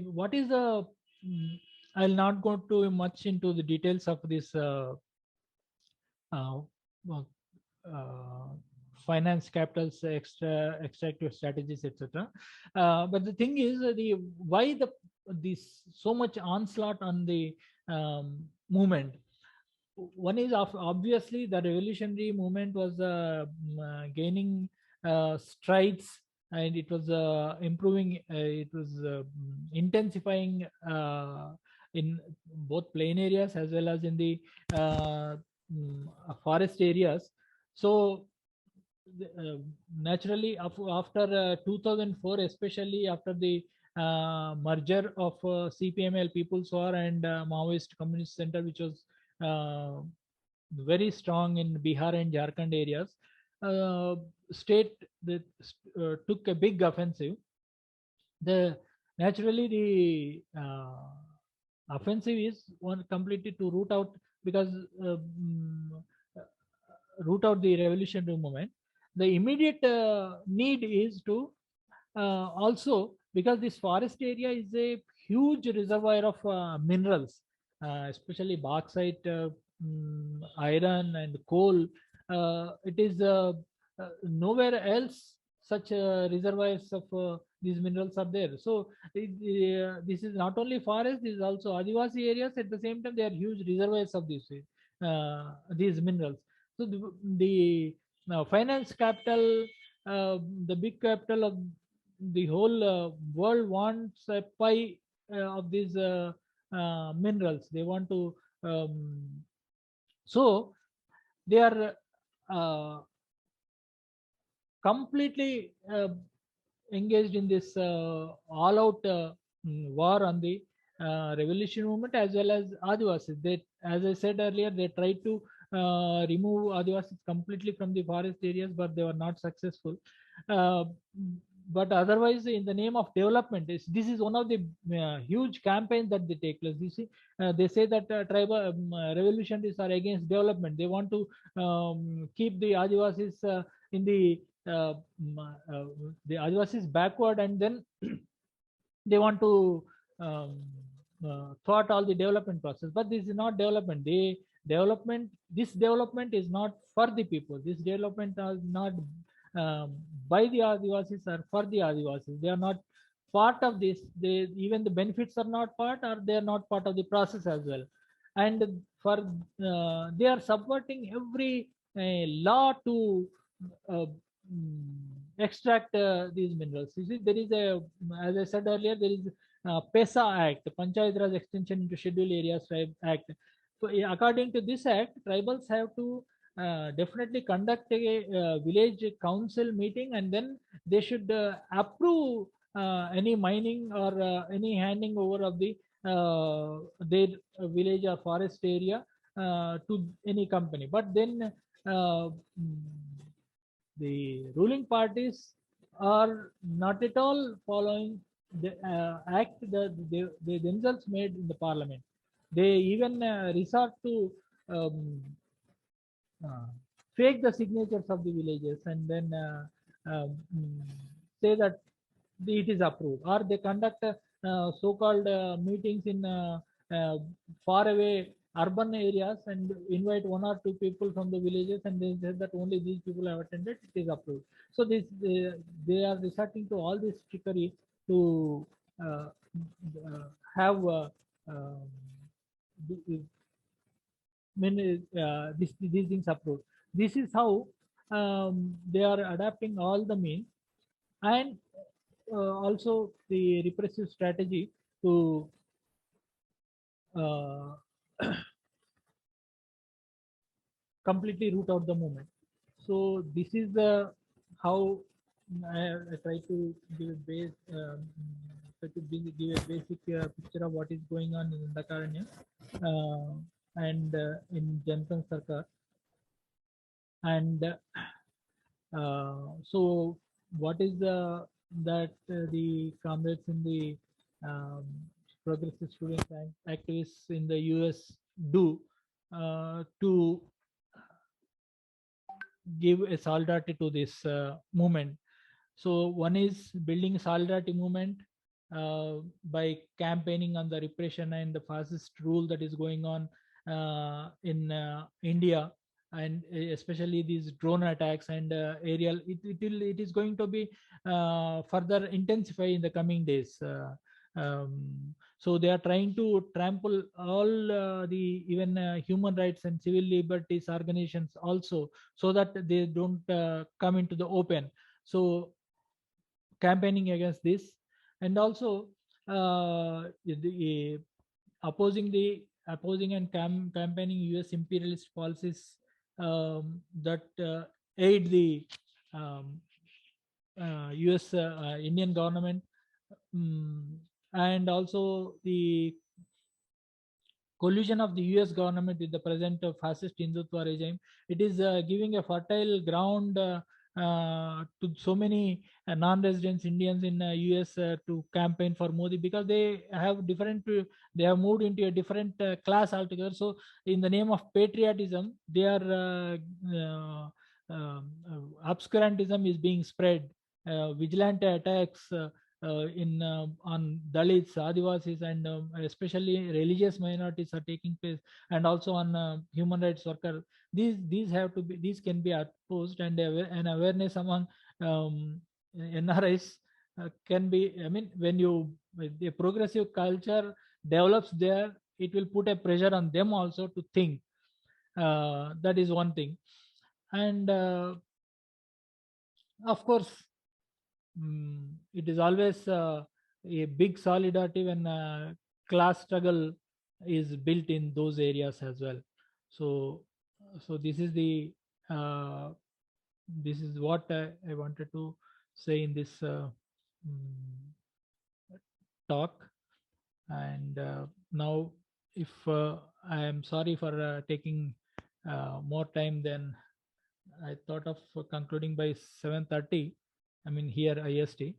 S3: what is the I'll not go too much into the details of this finance capitals, extractive strategies, etc. But the thing is, why this so much onslaught on the movement. One is obviously the revolutionary movement was gaining strides, and it was improving, it was intensifying in both plain areas as well as in the forest areas. So naturally after 2004, especially after the merger of CPML People's War and Maoist Communist Center, which was very strong in Bihar and Jharkhand areas, state that took a big offensive. Naturally the offensive is one completely to root out, because root out the revolutionary movement. The immediate need is to also, because this forest area is a huge reservoir of minerals, especially bauxite, iron and coal. It is nowhere else such reservoirs of these minerals are there. So this is not only forest, this is also Adivasi areas. At the same time, they are huge reservoirs of these minerals. So the finance capital, the big capital of the whole world wants a pie of these minerals. They want to, so they are completely engaged in this all-out war on the revolution movement as well as Adivasis. They, as I said earlier, they tried to remove Adivasis completely from the forest areas, but they were not successful. But otherwise, in the name of development, this is one of the huge campaigns that they take place. You see, they say that tribal revolutionaries are against development. They want to keep the Adivasis in the Adivasis backward, and then they want to thwart all the development process. But this is not development. They development, this development is not for the people. This development is not by the Adivasis or for the Adivasis. They are not part of this. They, even the benefits are not part, or they are not part of the process as well. And for they are subverting every law to uh, extract these minerals. You see, there is a, as I said earlier, there is PESA Act, Panchayat Raj Extension into Scheduled Areas Tribe Act. So according to this act, tribals have to definitely conduct a village council meeting, and then they should approve any mining or any handing over of the their village or forest area to any company. But then the ruling parties are not at all following the act that they themselves made in the parliament. They even resort to fake the signatures of the villages, and then say that it is approved, or they conduct so-called meetings in far away urban areas and invite one or two people from the villages, and they said that only these people have attended, it is approved. So this they are resorting to all this trickery to have these things approved. This is how they are adapting all the means, and also the repressive strategy to completely root out the movement. So this is the how I try to give a base, give a basic picture of what is going on in Dandakaranya and in Janatana Sarkars. And so what is the that the comrades in the progressive students and activists in the US do to give a solidarity to this movement? So one is building solidarity movement by campaigning on the repression and the fascist rule that is going on in India, and especially these drone attacks and aerial. It is going to be further intensify in the coming days. So they are trying to trample all the even human rights and civil liberties organizations also, so that they don't come into the open. So campaigning against this, and also opposing and campaigning US imperialist policies that aid the US Indian government, and also the collusion of the US government with the present fascist Hindutva regime. It is giving a fertile ground to so many non-resident Indians in US to campaign for Modi, because they have different, they have moved into a different class altogether. So in the name of patriotism, they are obscurantism is being spread, vigilante attacks in on Dalits, Adivasis, and especially religious minorities are taking place, and also on human rights workers. These have to be, these can be opposed, and an awareness among NRIs can be. I mean, when the progressive culture develops there, it will put a pressure on them also to think. That is one thing, and of course, it is always a big solidarity when class struggle is built in those areas as well. So this is the this is what I wanted to say in this talk. And now, if I am sorry for taking more time than I thought of concluding by 7:30. I mean here IST.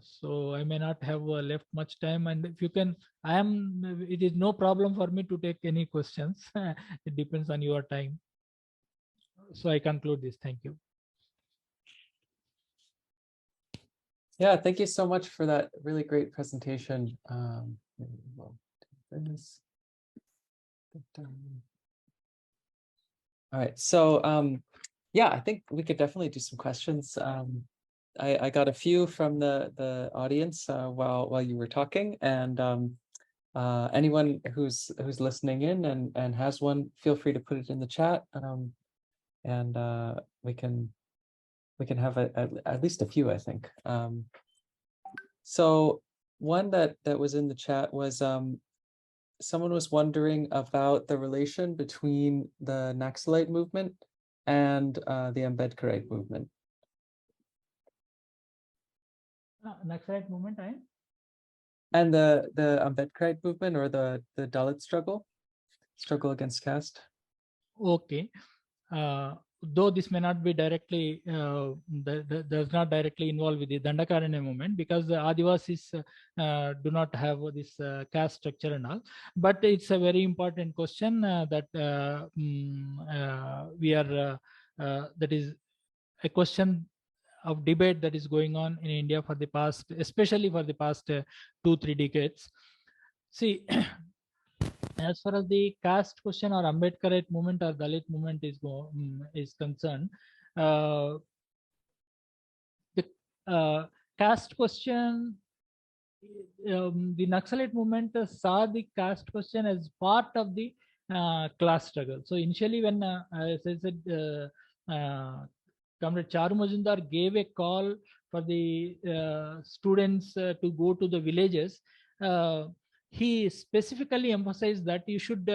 S3: So I may not have left much time, and if you can, it is no problem for me to take any questions. It depends on your time. So I conclude this. Thank you.
S1: Yeah, thank you so much for that really great presentation. Well, All right, so yeah, I think we could definitely do some questions. I got a few from the audience while you were talking, and anyone who's listening in and has one, feel free to put it in the chat, and we can have at least a few, I think. So one that was in the chat was someone was wondering about the relation between the Naxalite movement and the Ambedkarite movement.
S3: Naxalite movement
S1: And the Ambedkarite movement, or the Dalit struggle against caste.
S3: Okay. Though this may not be directly, does not directly involve with the Dandakaranya movement, because the Adivasis do not have this caste structure and all. But it's a very important question that we are, that is a question of debate that is going on in India for the past, especially for the past 2-3 decades. See, as far as the caste question or Ambedkarite movement or Dalit movement is concerned, the caste question, the Naxalite movement saw the caste question as part of the class struggle. So initially, when as I said, Comrade Charu Majumdar gave a call for the students to go to the villages, he specifically emphasized that you should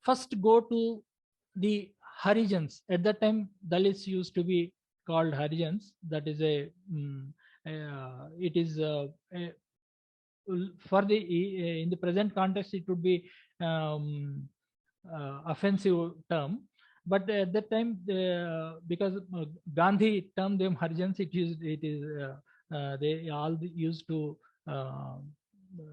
S3: first go to the Harijans. At that time, Dalits used to be called Harijans. That is it is for the in the present context, it would be offensive term. But at that time, because Gandhi termed them Harijans, they all used to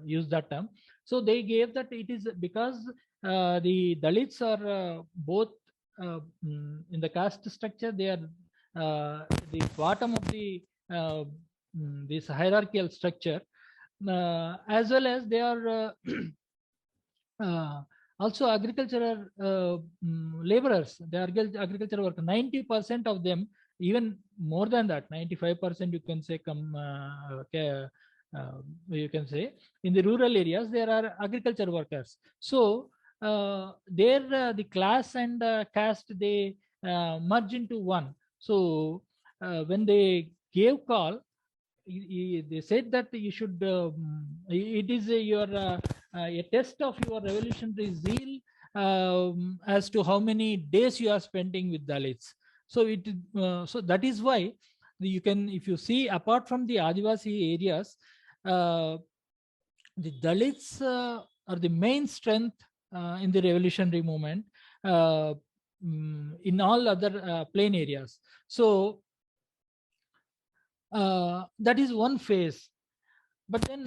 S3: use that term. So they gave that it is because the Dalits are both in the caste structure. They are the bottom of the this hierarchical structure, as well as they are also agricultural laborers. They are agricultural workers. 90% of them, even more than that, 95% you can say, you can say in the rural areas there are agriculture workers. So there the class and caste, they merge into one. So when they gave call, they said that you should it is your a test of your revolutionary zeal as to how many days you are spending with Dalits. So it so that is why you can, if you see, apart from the Adivasi areas, the Dalits are the main strength in the revolutionary movement in all other plain areas. So that is one phase. But then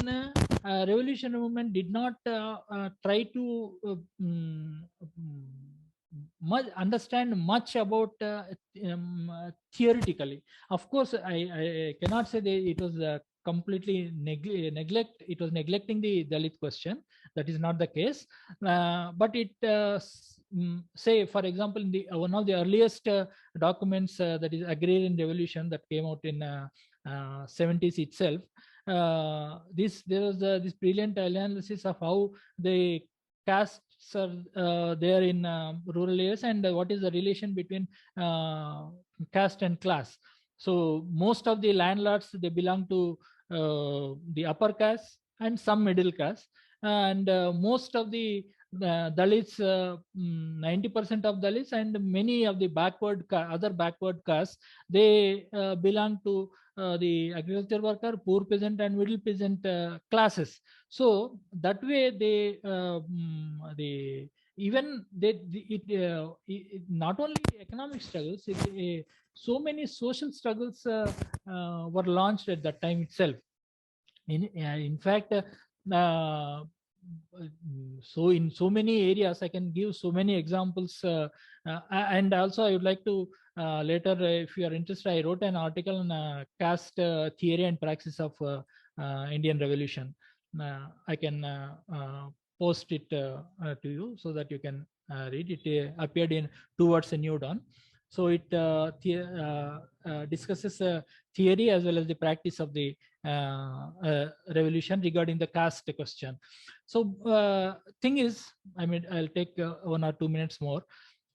S3: revolutionary movement did not try to understand much about theoretically. Of course, I cannot say that it was completely it was neglecting the Dalit question. That is not the case. But it say, for example, in the one of the earliest documents, that is Agrarian Revolution, that came out in 70s itself. There was this brilliant analysis of how the castes are there in rural areas, and what is the relation between caste and class. So most of the landlords, they belong to the upper caste and some middle caste, and most of the Dalits, 90% of Dalits and many of the other backward castes, they belong to the agriculture worker, poor peasant and middle peasant classes. So that way they even it not only economic struggles, so many social struggles were launched at that time itself. In fact, so in so many areas, I can give so many examples, and also I would like to later, if you are interested, I wrote an article on caste theory and praxis of Indian Revolution. I can post it to you so that you can read it. Appeared in Towards a New Dawn. So it discusses theory as well as the practice of the revolution regarding the caste question. So thing is, I mean, I'll take 1 or 2 minutes more.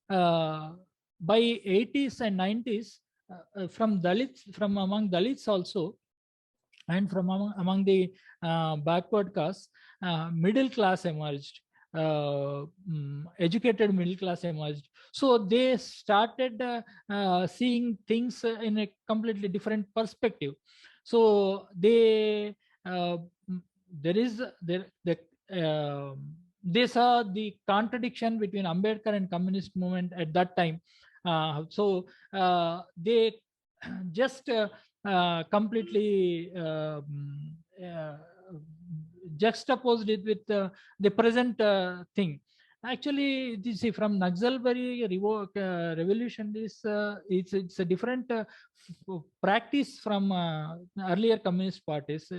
S3: By 80s and 90s, from among Dalits also, and from among the backward castes, middle class emerged, educated middle class emerged. So they started seeing things in a completely different perspective. So they there is there the they saw the contradiction between Ambedkar and communist movement at that time. So they just completely juxtaposed it with the present thing. Actually, you see, from Naxalbari revolution, it's a different practice from earlier communist parties.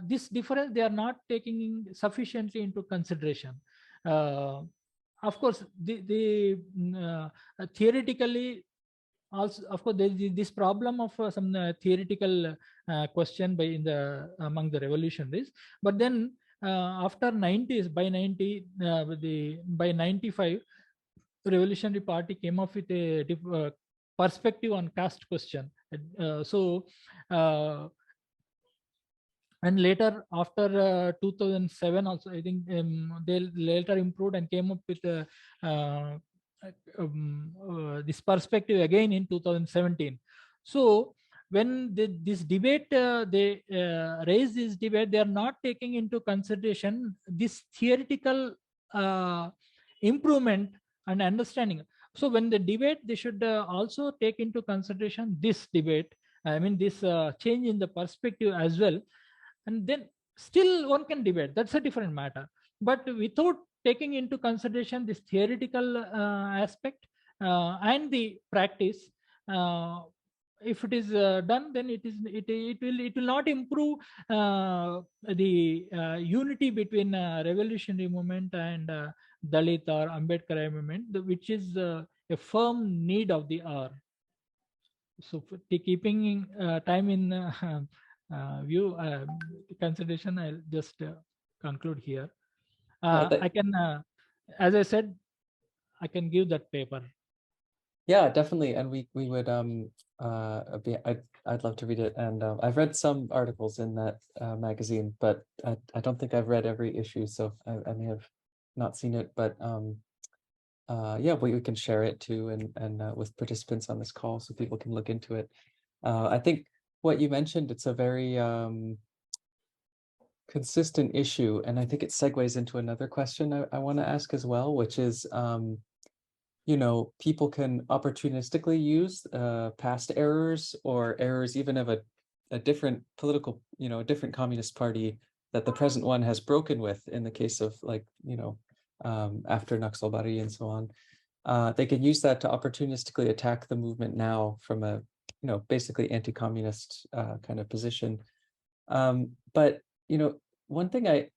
S3: This difference they are not taking sufficiently into consideration. Of course, the theoretically also, of course, there is this problem of some theoretical question among the revolutionaries. But then after 90s, by 95, Revolutionary Party came up with a perspective on caste question. And later, after 2007 also, I think they later improved and came up with this perspective again in 2017. So when this debate, they raise this debate, they are not taking into consideration this theoretical improvement and understanding. So when they debate, they should also take into consideration this debate, I mean this change in the perspective as well. And then still one can debate, that's a different matter. But without taking into consideration this theoretical aspect and the practice, if it is done, then it will not improve the unity between revolutionary movement and Dalit or Ambedkar movement, which is a firm need of the hour. So keeping time in view consideration, I'll just conclude here. I can, as I said, I can give that paper.
S1: Yeah, definitely, and we would I'd love to read it, and I've read some articles in that magazine, but I don't think I've read every issue, so I may have not seen it, but yeah, we can share it too, and with participants on this call, so people can look into it. I think what you mentioned, it's a very consistent issue, and I think it segues into another question I want to ask as well, which is you know, people can opportunistically use past errors or errors even of a different political, you know, a different communist party that the present one has broken with, in the case of, like, you know, after Naxalbari and so on. They can use that to opportunistically attack the movement now from a, you know, basically anti-communist kind of position. But, you know, one thing I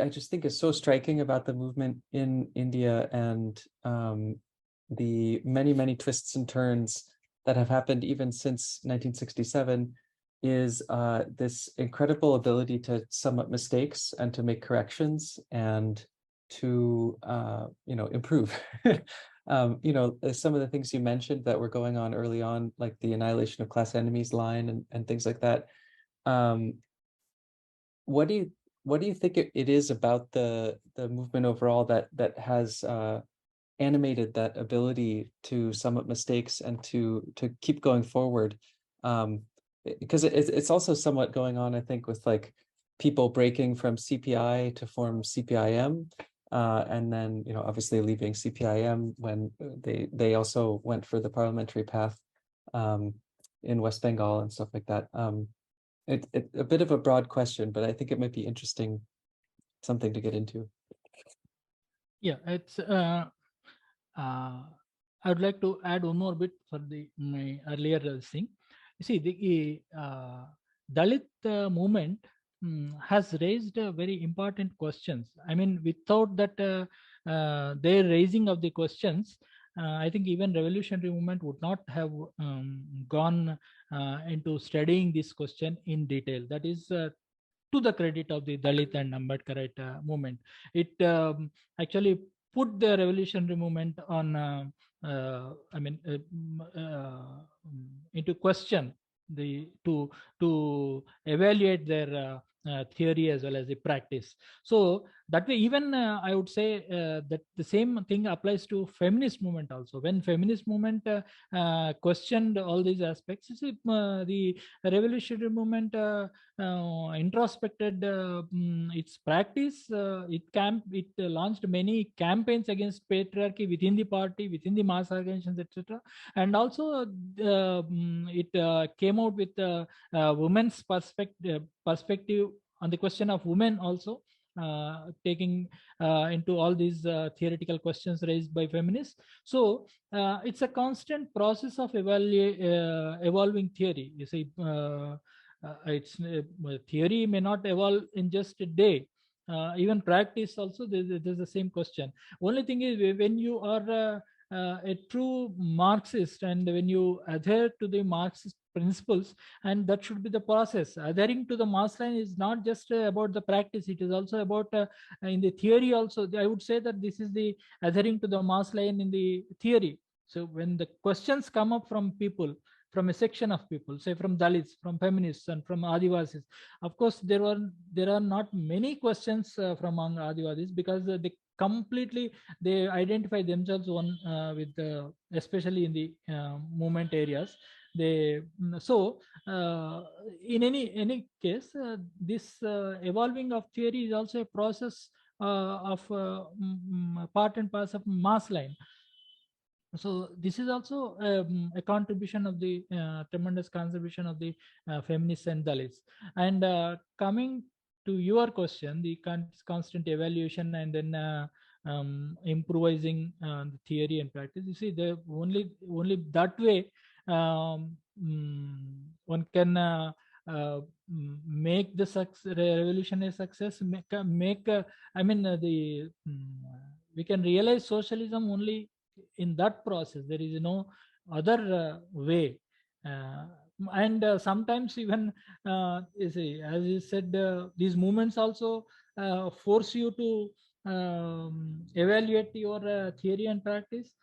S1: just think is so striking about the movement in India and the many twists and turns that have happened even since 1967 is this incredible ability to sum up mistakes and to make corrections and to you know, improve. You know, some of the things you mentioned that were going on early on, like the annihilation of class enemies line and things like that. What do you think it is about the movement overall that has animated that ability to sum up mistakes and to keep going forward? Because it's also somewhat going on, I think, with like people breaking from CPI to form CPIM, and then, you know, obviously leaving CPIM when they also went for the parliamentary path in West Bengal and stuff like that. It's a bit of a broad question, but I think it might be interesting, something to get into.
S3: Yeah, it's I would like to add one more bit for my earlier thing. You see, the Dalit movement has raised very important questions. I mean, without that their raising of the questions, I think even revolutionary movement would not have gone into studying this question in detail. That is to the credit of the Dalit and Ambedkarite movement. It actually put the revolutionary movement on, into question, to evaluate their theory as well as the practice. So that way, even I would say that the same thing applies to feminist movement also. When feminist movement questioned all these aspects, you see, the revolutionary movement introspected its practice. It launched many campaigns against patriarchy within the party, within the mass organizations, etc. And also it came out with women's perspective on the question of women also, taking into all these theoretical questions raised by feminists. So it's a constant process of evolving theory. You see, it's theory may not evolve in just a day. Even practice also, there's the same question. Only thing is, when you are a true Marxist, and when you adhere to the Marxist principles, and that should be the process. Adhering to the mass line is not just about the practice, it is also about in the theory also. I would say that this is the adhering to the mass line in the theory. So when the questions come up from people, from a section of people, say from Dalits, from feminists, and from Adivasis, of course there are not many questions from among Adivasis, because they identify themselves one with especially in the movement areas. So in any case, this evolving of theory is also a process of part and parcel of mass line. So this is also a contribution of the tremendous contribution of the feminists and Dalits. And coming to your question, the constant evaluation, and then improvising the theory and practice. You see, the only that way one can make the revolution a success. We can realize socialism only in that process. There is no other way. And sometimes even you see, as you said, these movements also force you to evaluate your theory and practice.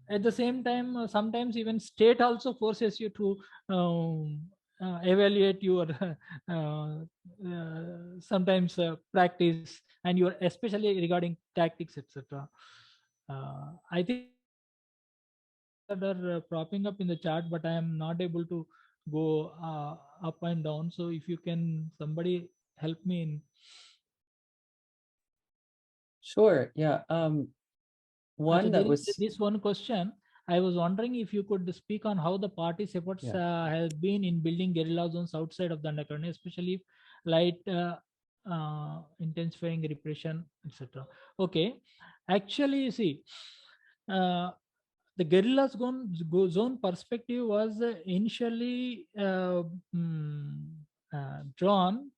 S3: At the same time, sometimes even state also forces you to evaluate your sometimes practice, and your, especially regarding tactics, etc. I think that are propping up in the chat, but I am not able to go up and down. So if you can, somebody help me in.
S1: Sure. Yeah. One that was
S3: this one question. I was wondering if you could speak on how the party's efforts have been in building guerrilla zones outside of Dandakarni, especially light intensifying repression, etc. Okay, actually, you see, the guerrilla zone perspective was initially drawn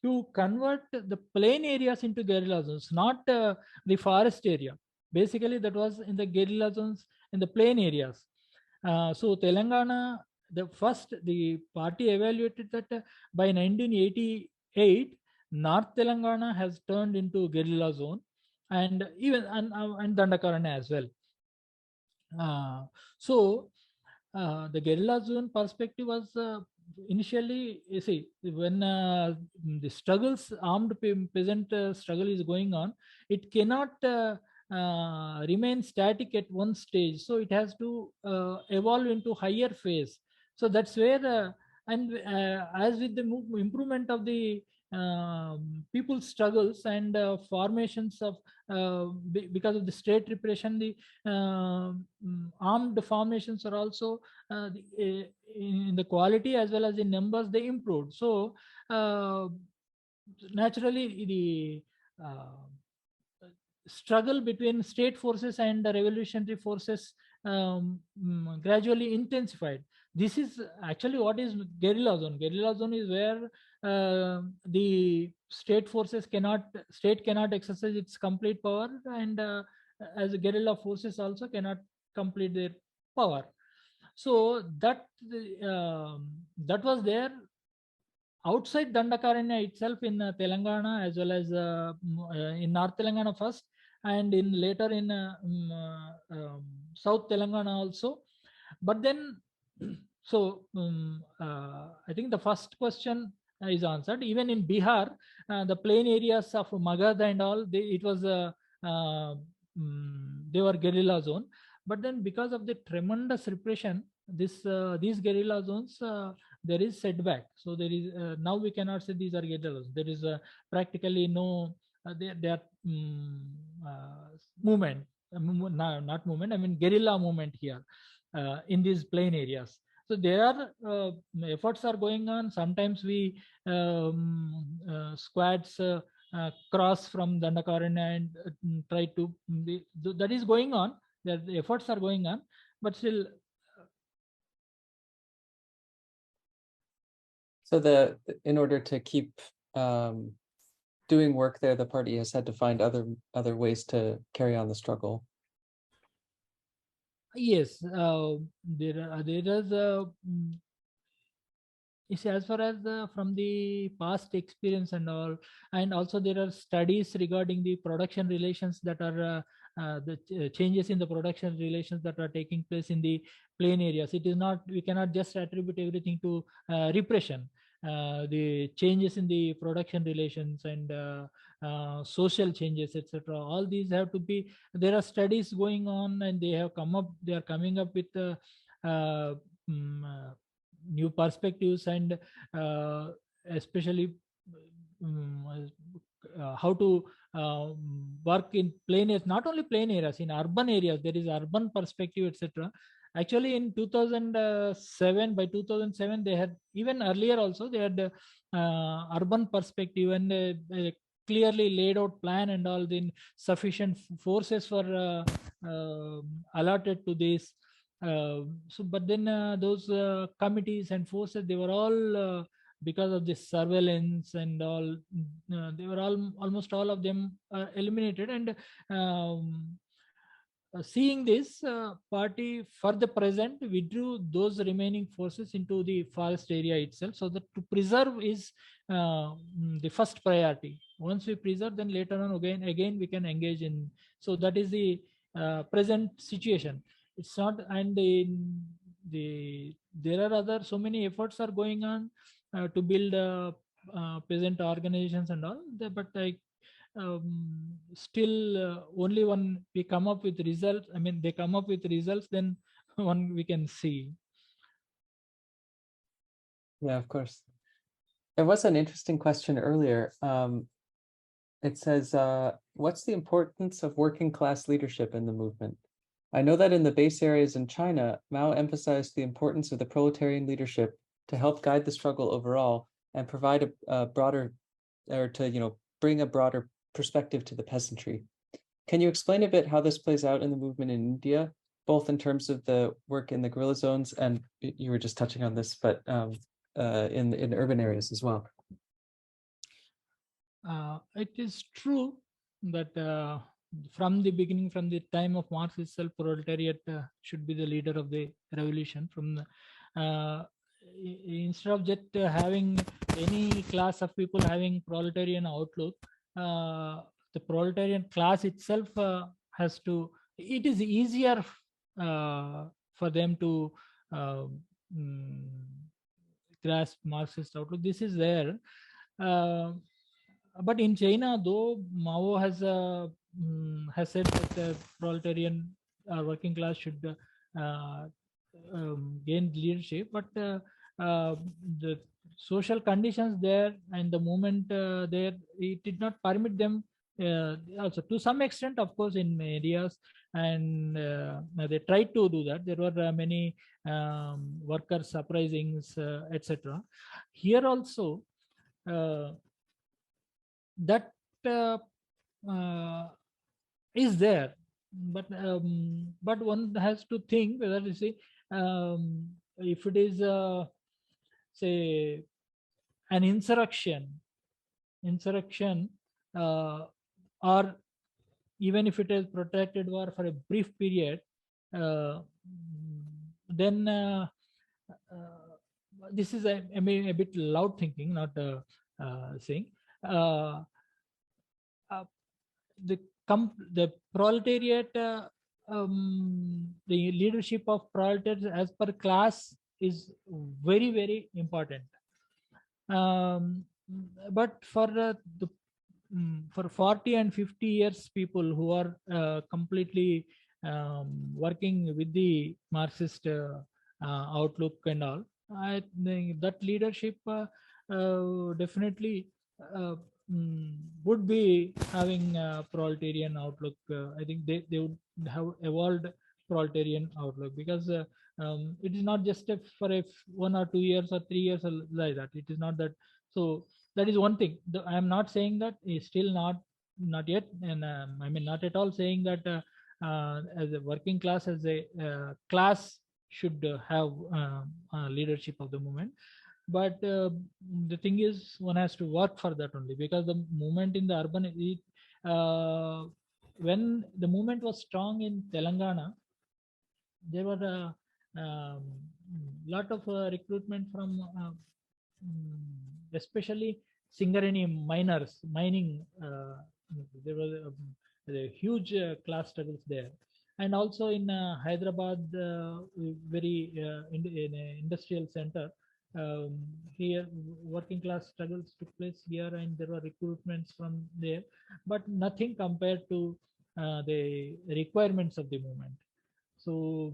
S3: to convert the plain areas into guerrilla zones, not the forest area. Basically, that was in the guerrilla zones in the plain areas. So Telangana, the party evaluated that by 1988, North Telangana has turned into guerrilla zone, and even and Dandakarana as well. So the guerrilla zone perspective was initially, you see, when the armed peasant struggle is going on, it cannot remain static at one stage. So it has to evolve into higher phase. So that's where and as with the improvement of the people's struggles and formations of because of the state repression, the armed formations are also in the quality as well as in numbers, they improved. So naturally the struggle between state forces and the revolutionary forces gradually intensified. this is actually what is guerrilla zone. Guerrilla zone is where the state cannot exercise its complete power, and as guerrilla forces also cannot complete their power. So that was there outside Dandakaranya itself in Telangana, as well as in North Telangana first, and in later in South Telangana also. But then, I think the first question is answered. Even in Bihar, the plain areas of Magad and all, they were guerrilla zone. But then, because of the tremendous repression, these guerrilla zones, there is setback. So there is now we cannot say these are guerrillas. There is practically no they are movement, not movement. I mean guerrilla movement here in these plain areas. So there are efforts are going on. Sometimes we squads cross from Dandakaranya and try to that is going on. The efforts are going on, but still.
S1: So in order to keep doing work there, the party has had to find other ways to carry on the struggle.
S3: Yes, there is you see, as far as from the past experience and all, and also there are studies regarding the production relations that are changes in the production relations that are taking place in the plain areas. It is not, we cannot just attribute everything to repression. The changes in the production relations and social changes, etc. All these have to be. There are studies going on, and they are coming up with new perspectives, and especially how to work in plain areas, not only plain areas, in urban areas. There is urban perspective, etc. Actually, in 2007, by 2007, they had, even earlier also, they had urban perspective, and clearly laid out plan and all. Then sufficient forces were allotted to this. But then those committees and forces, they were all because of this surveillance and all, they were almost all of them eliminated. And seeing this, party for the present withdrew those remaining forces into the forest area itself, so that to preserve is the first priority. Once we preserve, then later on again we can engage in. So that is the present situation. It's not, and there are other, so many efforts are going on to build peasant organizations and all, but still only when we come up with results, I mean they come up with results, then one we can see.
S1: Yeah, of course. There was an interesting question earlier. It says, what's the importance of working class leadership in the movement? I know that in the base areas in China, Mao emphasized the importance of the proletarian leadership to help guide the struggle overall and provide a broader, or to, bring a broader perspective to the peasantry. Can you explain a bit how this plays out in the movement in India, both in terms of the work in the guerrilla zones, and you were just touching on this, but in urban areas as well?
S3: It is true that from the beginning, from the time of Marx itself, proletariat should be the leader of the revolution. From the, instead of just having any class of people having proletarian outlook, the proletarian class itself has to. It is easier for them to grasp Marxist outlook. This is there. But in China, though Mao has said that the proletarian working class should gain leadership, but the social conditions there and the movement there, it did not permit them. Also, to some extent, of course, in areas, and they tried to do that. There were many workers' uprisings, etc. Here also. That is there, but one has to think whether you see if it is say an insurrection, or even if it is protracted war for a brief period, then this is I mean a bit loud thinking, not saying the the proletariat, the leadership of proletariats as per class is very, very important. But for for 40 and 50 years, people who are completely working with the Marxist outlook and all, I think that leadership definitely would be having a proletarian outlook. I think they would have evolved proletarian outlook, because it is not just for 1 or 2 years or 3 years or like that. It is not that. So that is one thing. I am not saying that is still not yet, and I mean not at all saying that as a working class, as a class should have leadership of the movement. But the thing is, one has to work for that only, because the movement in the urban, when the movement was strong in Telangana, there were a lot of recruitment from especially Singareni mining. There was a huge class struggles there, and also in Hyderabad, very in an industrial center. Here working class struggles took place here, and there were recruitments from there, but nothing compared to the requirements of the movement. So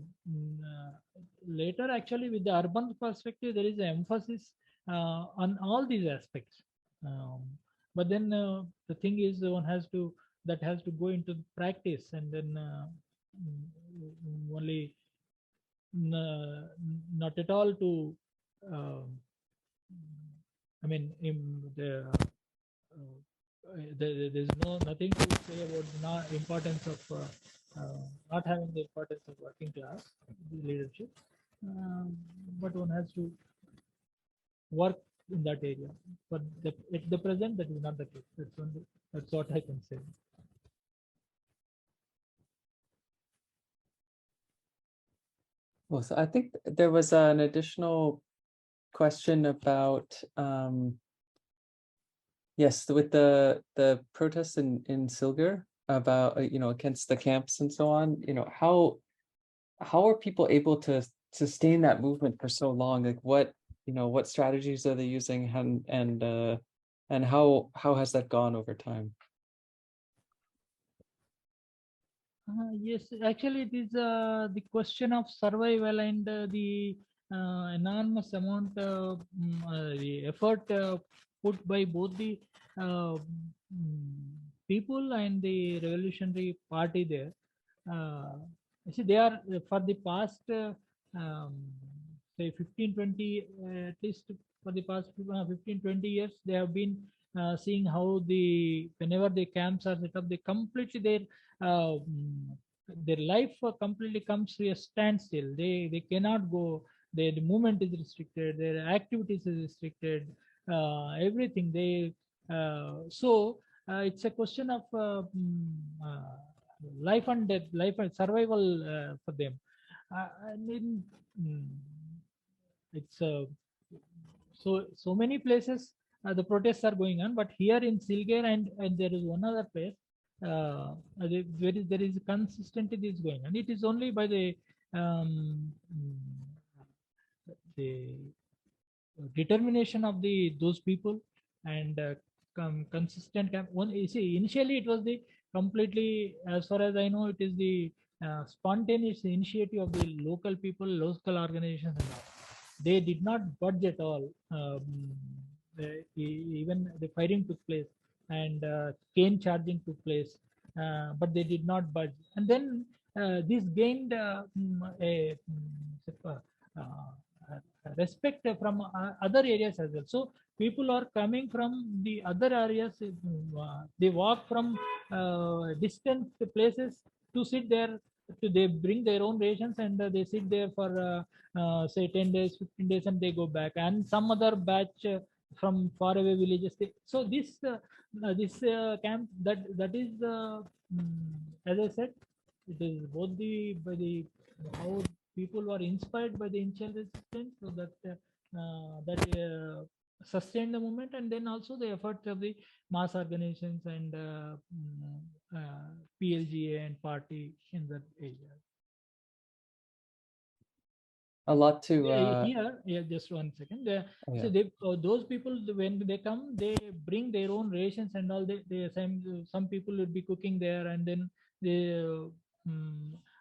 S3: later, actually, with the urban perspective, there is an emphasis on all these aspects. But then the thing is, one has to go into practice, and then only not at all to I mean there's nothing to say about not importance of not having the importance of working class leadership, but one has to work in that area. But at the present, that is not the case. That's what I can say.
S1: Well, so I think there was an additional question about yes, with the protests in Silgar about against the camps and so on. How are people able to sustain that movement for so long? Like what strategies are they using, and how has that gone over time?
S3: Yes, actually, it is the question of survival, and the enormous amount of the effort put by both the people and the revolutionary party there. You see, they are for the past say 15-20 at least for the past 15-20 years, they have been seeing how whenever the camps are set up, they completely their life completely comes to a standstill. They cannot go. The movement is restricted. Their activities is restricted. Everything so it's a question of life and death, life and survival for them. I mean, it's so many places the protests are going on, but here in Silgar and there is one other place. There is consistently this going, and it is only by the determination of those people and consistent one. You see, initially it was the completely, as far as I know, it is the spontaneous initiative of the local people, local organizations and all. They did not budge at all. Even the fighting took place, and cane charging took place, but they did not budge. And then this gained respect from other areas as well. So people are coming from the other areas. They walk from distant places to sit there they bring their own rations and they sit there for say 10 days, 15 days, and they go back. And some other batch from faraway villages. So this camp that is as I said, it is both the by the how people were inspired by the initial resistance, so that sustain the movement, and then also the efforts of the mass organizations and PLGA and party in that area.
S1: A lot to
S3: Here, yeah, just 1 second.
S1: oh, yeah.
S3: So those people, when they come, they bring their own rations and all. Some people would be cooking there, and then they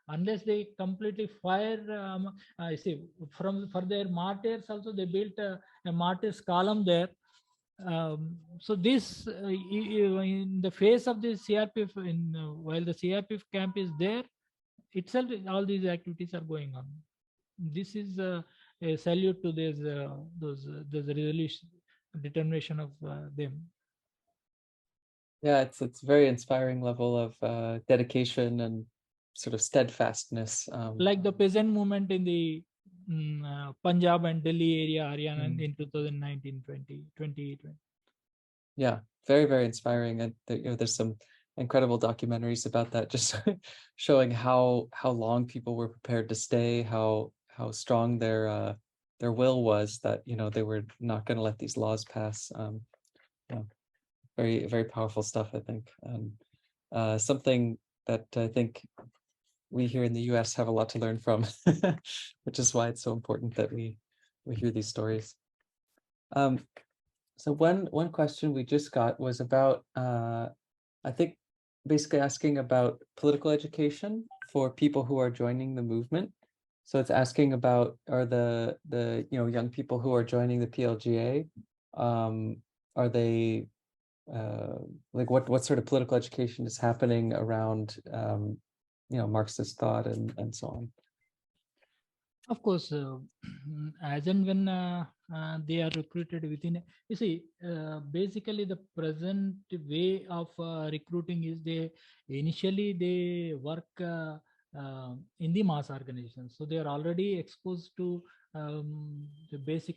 S3: unless they completely fire. I see for their martyrs also they built a martyrs column there. So this in the face of the CRPF, while the CRPF camp is there itself, all these activities are going on. This is a salute to those resolution, determination of them.
S1: Yeah, it's very inspiring level of dedication and sort of steadfastness.
S3: Like the peasant movement in the Punjab and Delhi area, Haryana in 2019, 2020.
S1: Yeah, very, very inspiring. And there's some incredible documentaries about that, just showing how long people were prepared to stay, how strong their will was, that they were not going to let these laws pass. Yeah, very, very powerful stuff, I think. And something that I think we here in the US have a lot to learn from, which is why it's so important that we hear these stories. So one question we just got was about I think basically asking about political education for people who are joining the movement. So it's asking about, are the young people who are joining the PLGA, are they like what sort of political education is happening around Marxist thought and so on?
S3: Of course, as and when they are recruited within, you see, basically the present way of recruiting is initially they work in the mass organizations, so they are already exposed to the basic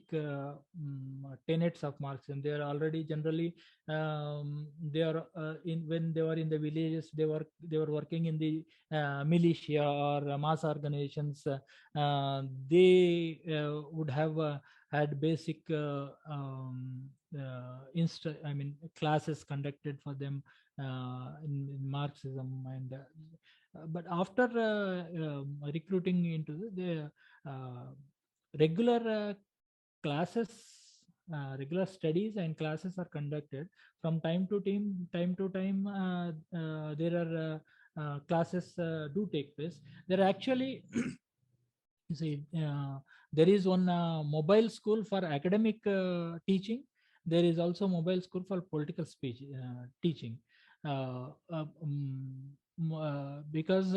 S3: tenets of Marxism. They are already generally they are when they were in the villages, they were working in the militia or mass organizations. They would have had basic classes conducted for them in Marxism, and but after recruiting into the regular classes, regular studies and classes are conducted from time to time. There are classes do take place. There are actually you see, there is one mobile school for academic teaching. There is also mobile school for political speech teaching. Because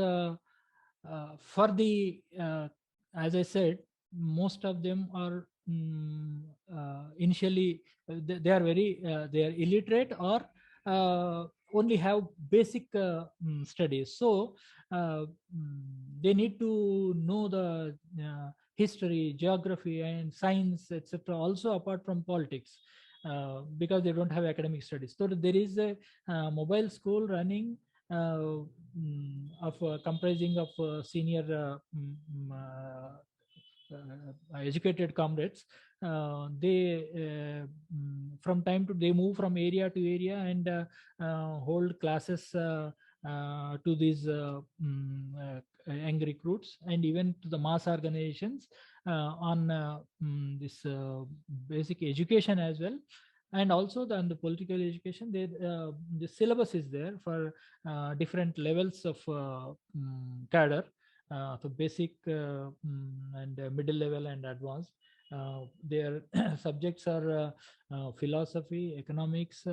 S3: for the as I said, most of them are initially they are very they are illiterate or only have basic studies. So they need to know the history, geography, and science, etc. Also apart from politics, because they don't have academic studies. So there is a mobile school running of comprising of senior educated comrades. They from time to they move from area to area and hold classes to these young recruits, and even to the mass organizations on this basic education as well. And also on the political education, the syllabus is there for different levels of cadre. So basic and middle level and advanced. Their subjects are philosophy, economics,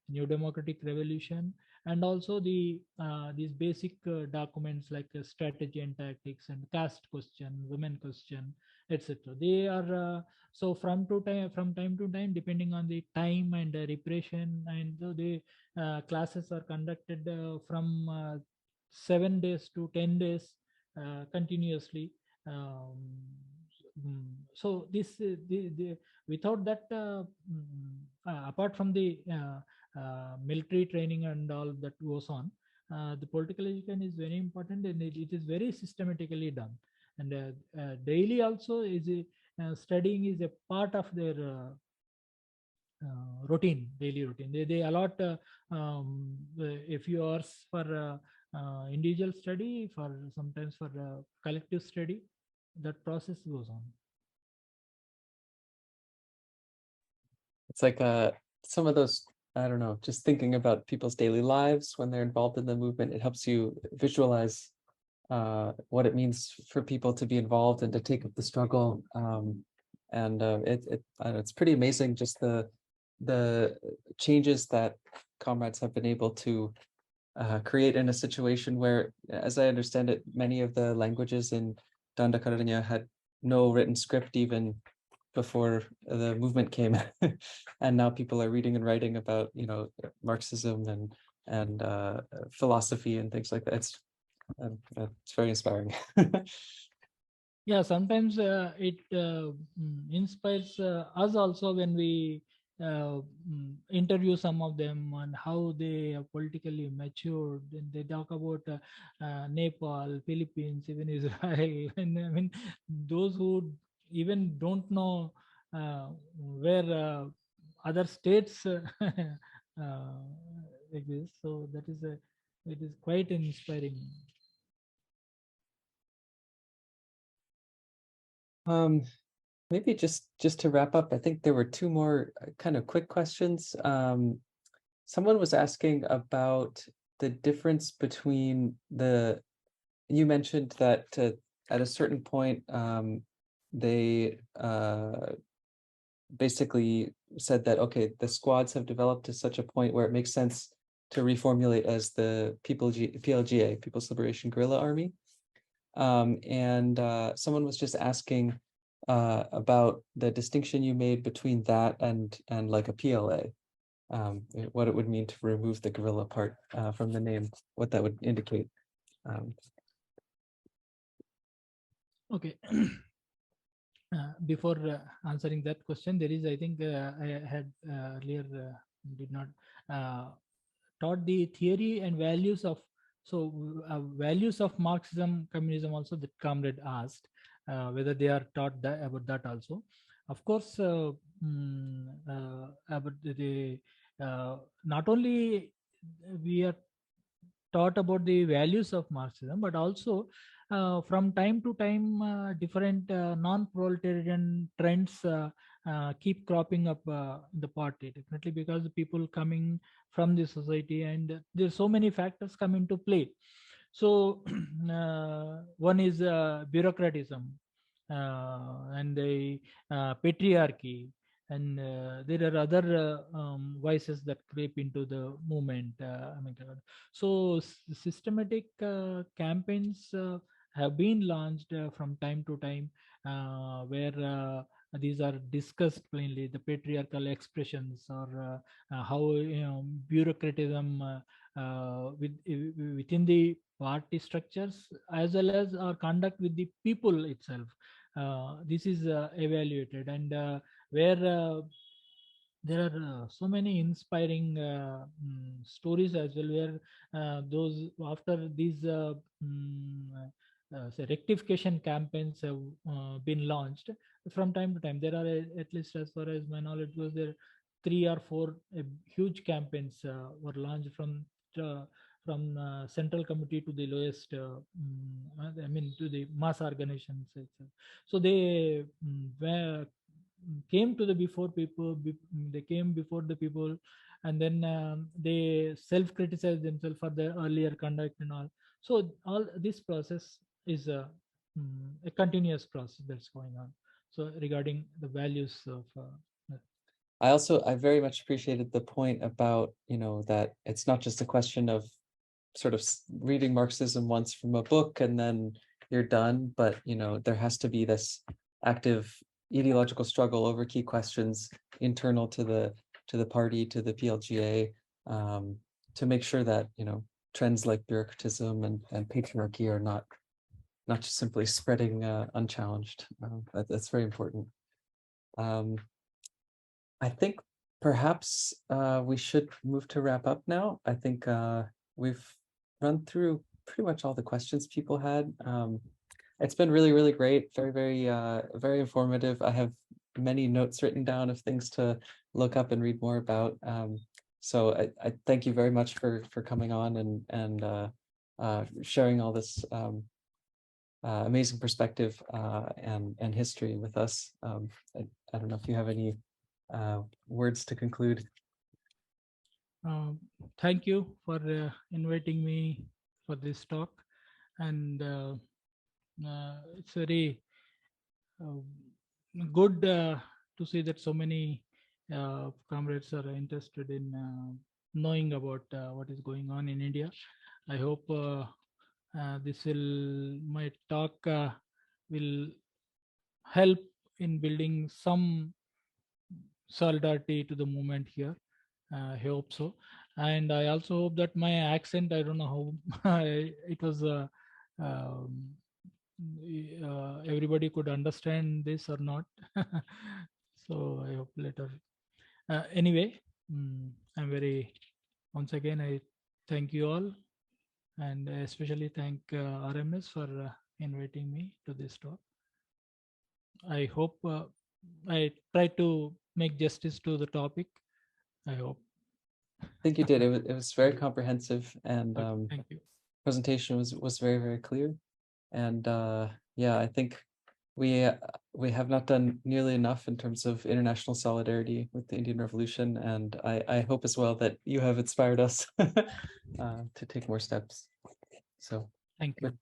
S3: new democratic revolution, and also these basic documents like strategy and tactics and caste question, women question, etc. They are so from time to time, depending on the time and repression, and so the classes are conducted from 7 days to 10 days. continuously. So this without that, apart from the military training and all that goes on, the political education is very important, and it is very systematically done. And daily also is studying is a part of their daily routine. They allot a few hours for individual study, for sometimes for collective study. That process goes on.
S1: It's like some of those, I don't know, just thinking about people's daily lives when they're involved in the movement, it helps you visualize what it means for people to be involved and to take up the struggle. I don't know, it's pretty amazing just the changes that comrades have been able to create in a situation where, as I understand it, many of the languages in Dandakaranya had no written script even before the movement came. And now people are reading and writing about, you know, Marxism and philosophy and things like that. It's very inspiring.
S3: Yeah, sometimes it inspires us also when we interview some of them on how they are politically matured. And they talk about Nepal, Philippines, even Israel. And I mean, those who even don't know where other states exist. So that is it is quite inspiring.
S1: Maybe just to wrap up, I think there were two more kind of quick questions. Someone was asking about the difference between you mentioned that at a certain point, they basically said that, okay, the squads have developed to such a point where it makes sense to reformulate as the PLGA, People's Liberation Guerrilla Army. And someone was just asking about the distinction you made between that and like a PLA, what it would mean to remove the guerrilla part from the name, what that would indicate.
S3: Okay. Before answering that question, there is, I think, I had earlier did not taught the theory and values of, so values of Marxism, communism also, that comrade asked whether they are taught that, about that also. Of course, about the not only we are taught about the values of Marxism, but also from time to time, different non-proletarian trends keep cropping up in the party, definitely because the people coming from the society, and there's so many factors come into play. So one is bureaucratism and the patriarchy, and there are other vices that creep into the movement. So systematic campaigns have been launched from time to time, where these are discussed plainly, the patriarchal expressions, or how, you know, bureaucratism within the party structures, as well as our conduct with the people itself. This is evaluated, and where there are so many inspiring stories as well, where those after these say rectification campaigns have been launched from time to time. There are at least, as far as my knowledge goes, there 3 or 4 huge campaigns were launched from central committee to the lowest, I mean, to the mass organizations itself. So they came to the before people, they came before the people, and then they self-criticize themselves for their earlier conduct and all. So all this process is a continuous process that's going on. So regarding the values of
S1: I very much appreciated the point about, you know, that it's not just a question of sort of reading Marxism once from a book and then you're done, but, you know, there has to be this active ideological struggle over key questions internal to the party, to the PLGA, to make sure that, you know, trends like bureaucratism and patriarchy are not not just simply spreading unchallenged. That's very important. I think perhaps we should move to wrap up now. I think we've run through pretty much all the questions people had. It's been really, really great. Very, very informative. I have many notes written down of things to look up and read more about. So I thank you very much for coming on and sharing all this amazing perspective and history with us. I don't know if you have any words to conclude.
S3: Thank you for inviting me for this talk, and it's very good to see that so many comrades are interested in knowing about what is going on in India. I hope my talk will help in building some solidarity to the movement here. I hope so. And I also hope that my accent, I don't know how it was, everybody could understand this or not. So I hope later. Anyway, I'm once again, I thank you all, and I especially thank RMS for inviting me to this talk. I hope I tried to make justice to the topic. I hope.
S1: I think you did. It was very comprehensive, and
S3: Thank you.
S1: presentation was very, very clear. And yeah, I think we have not done nearly enough in terms of international solidarity with the Indian Revolution, and I hope as well that you have inspired us to take more steps. So
S3: Thank you.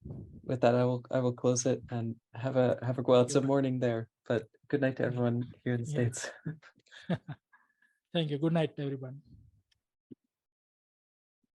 S1: with that, I will close it and have a well, it's a morning there, but good night to everyone here in the States.
S3: Thank you. Good night, everyone.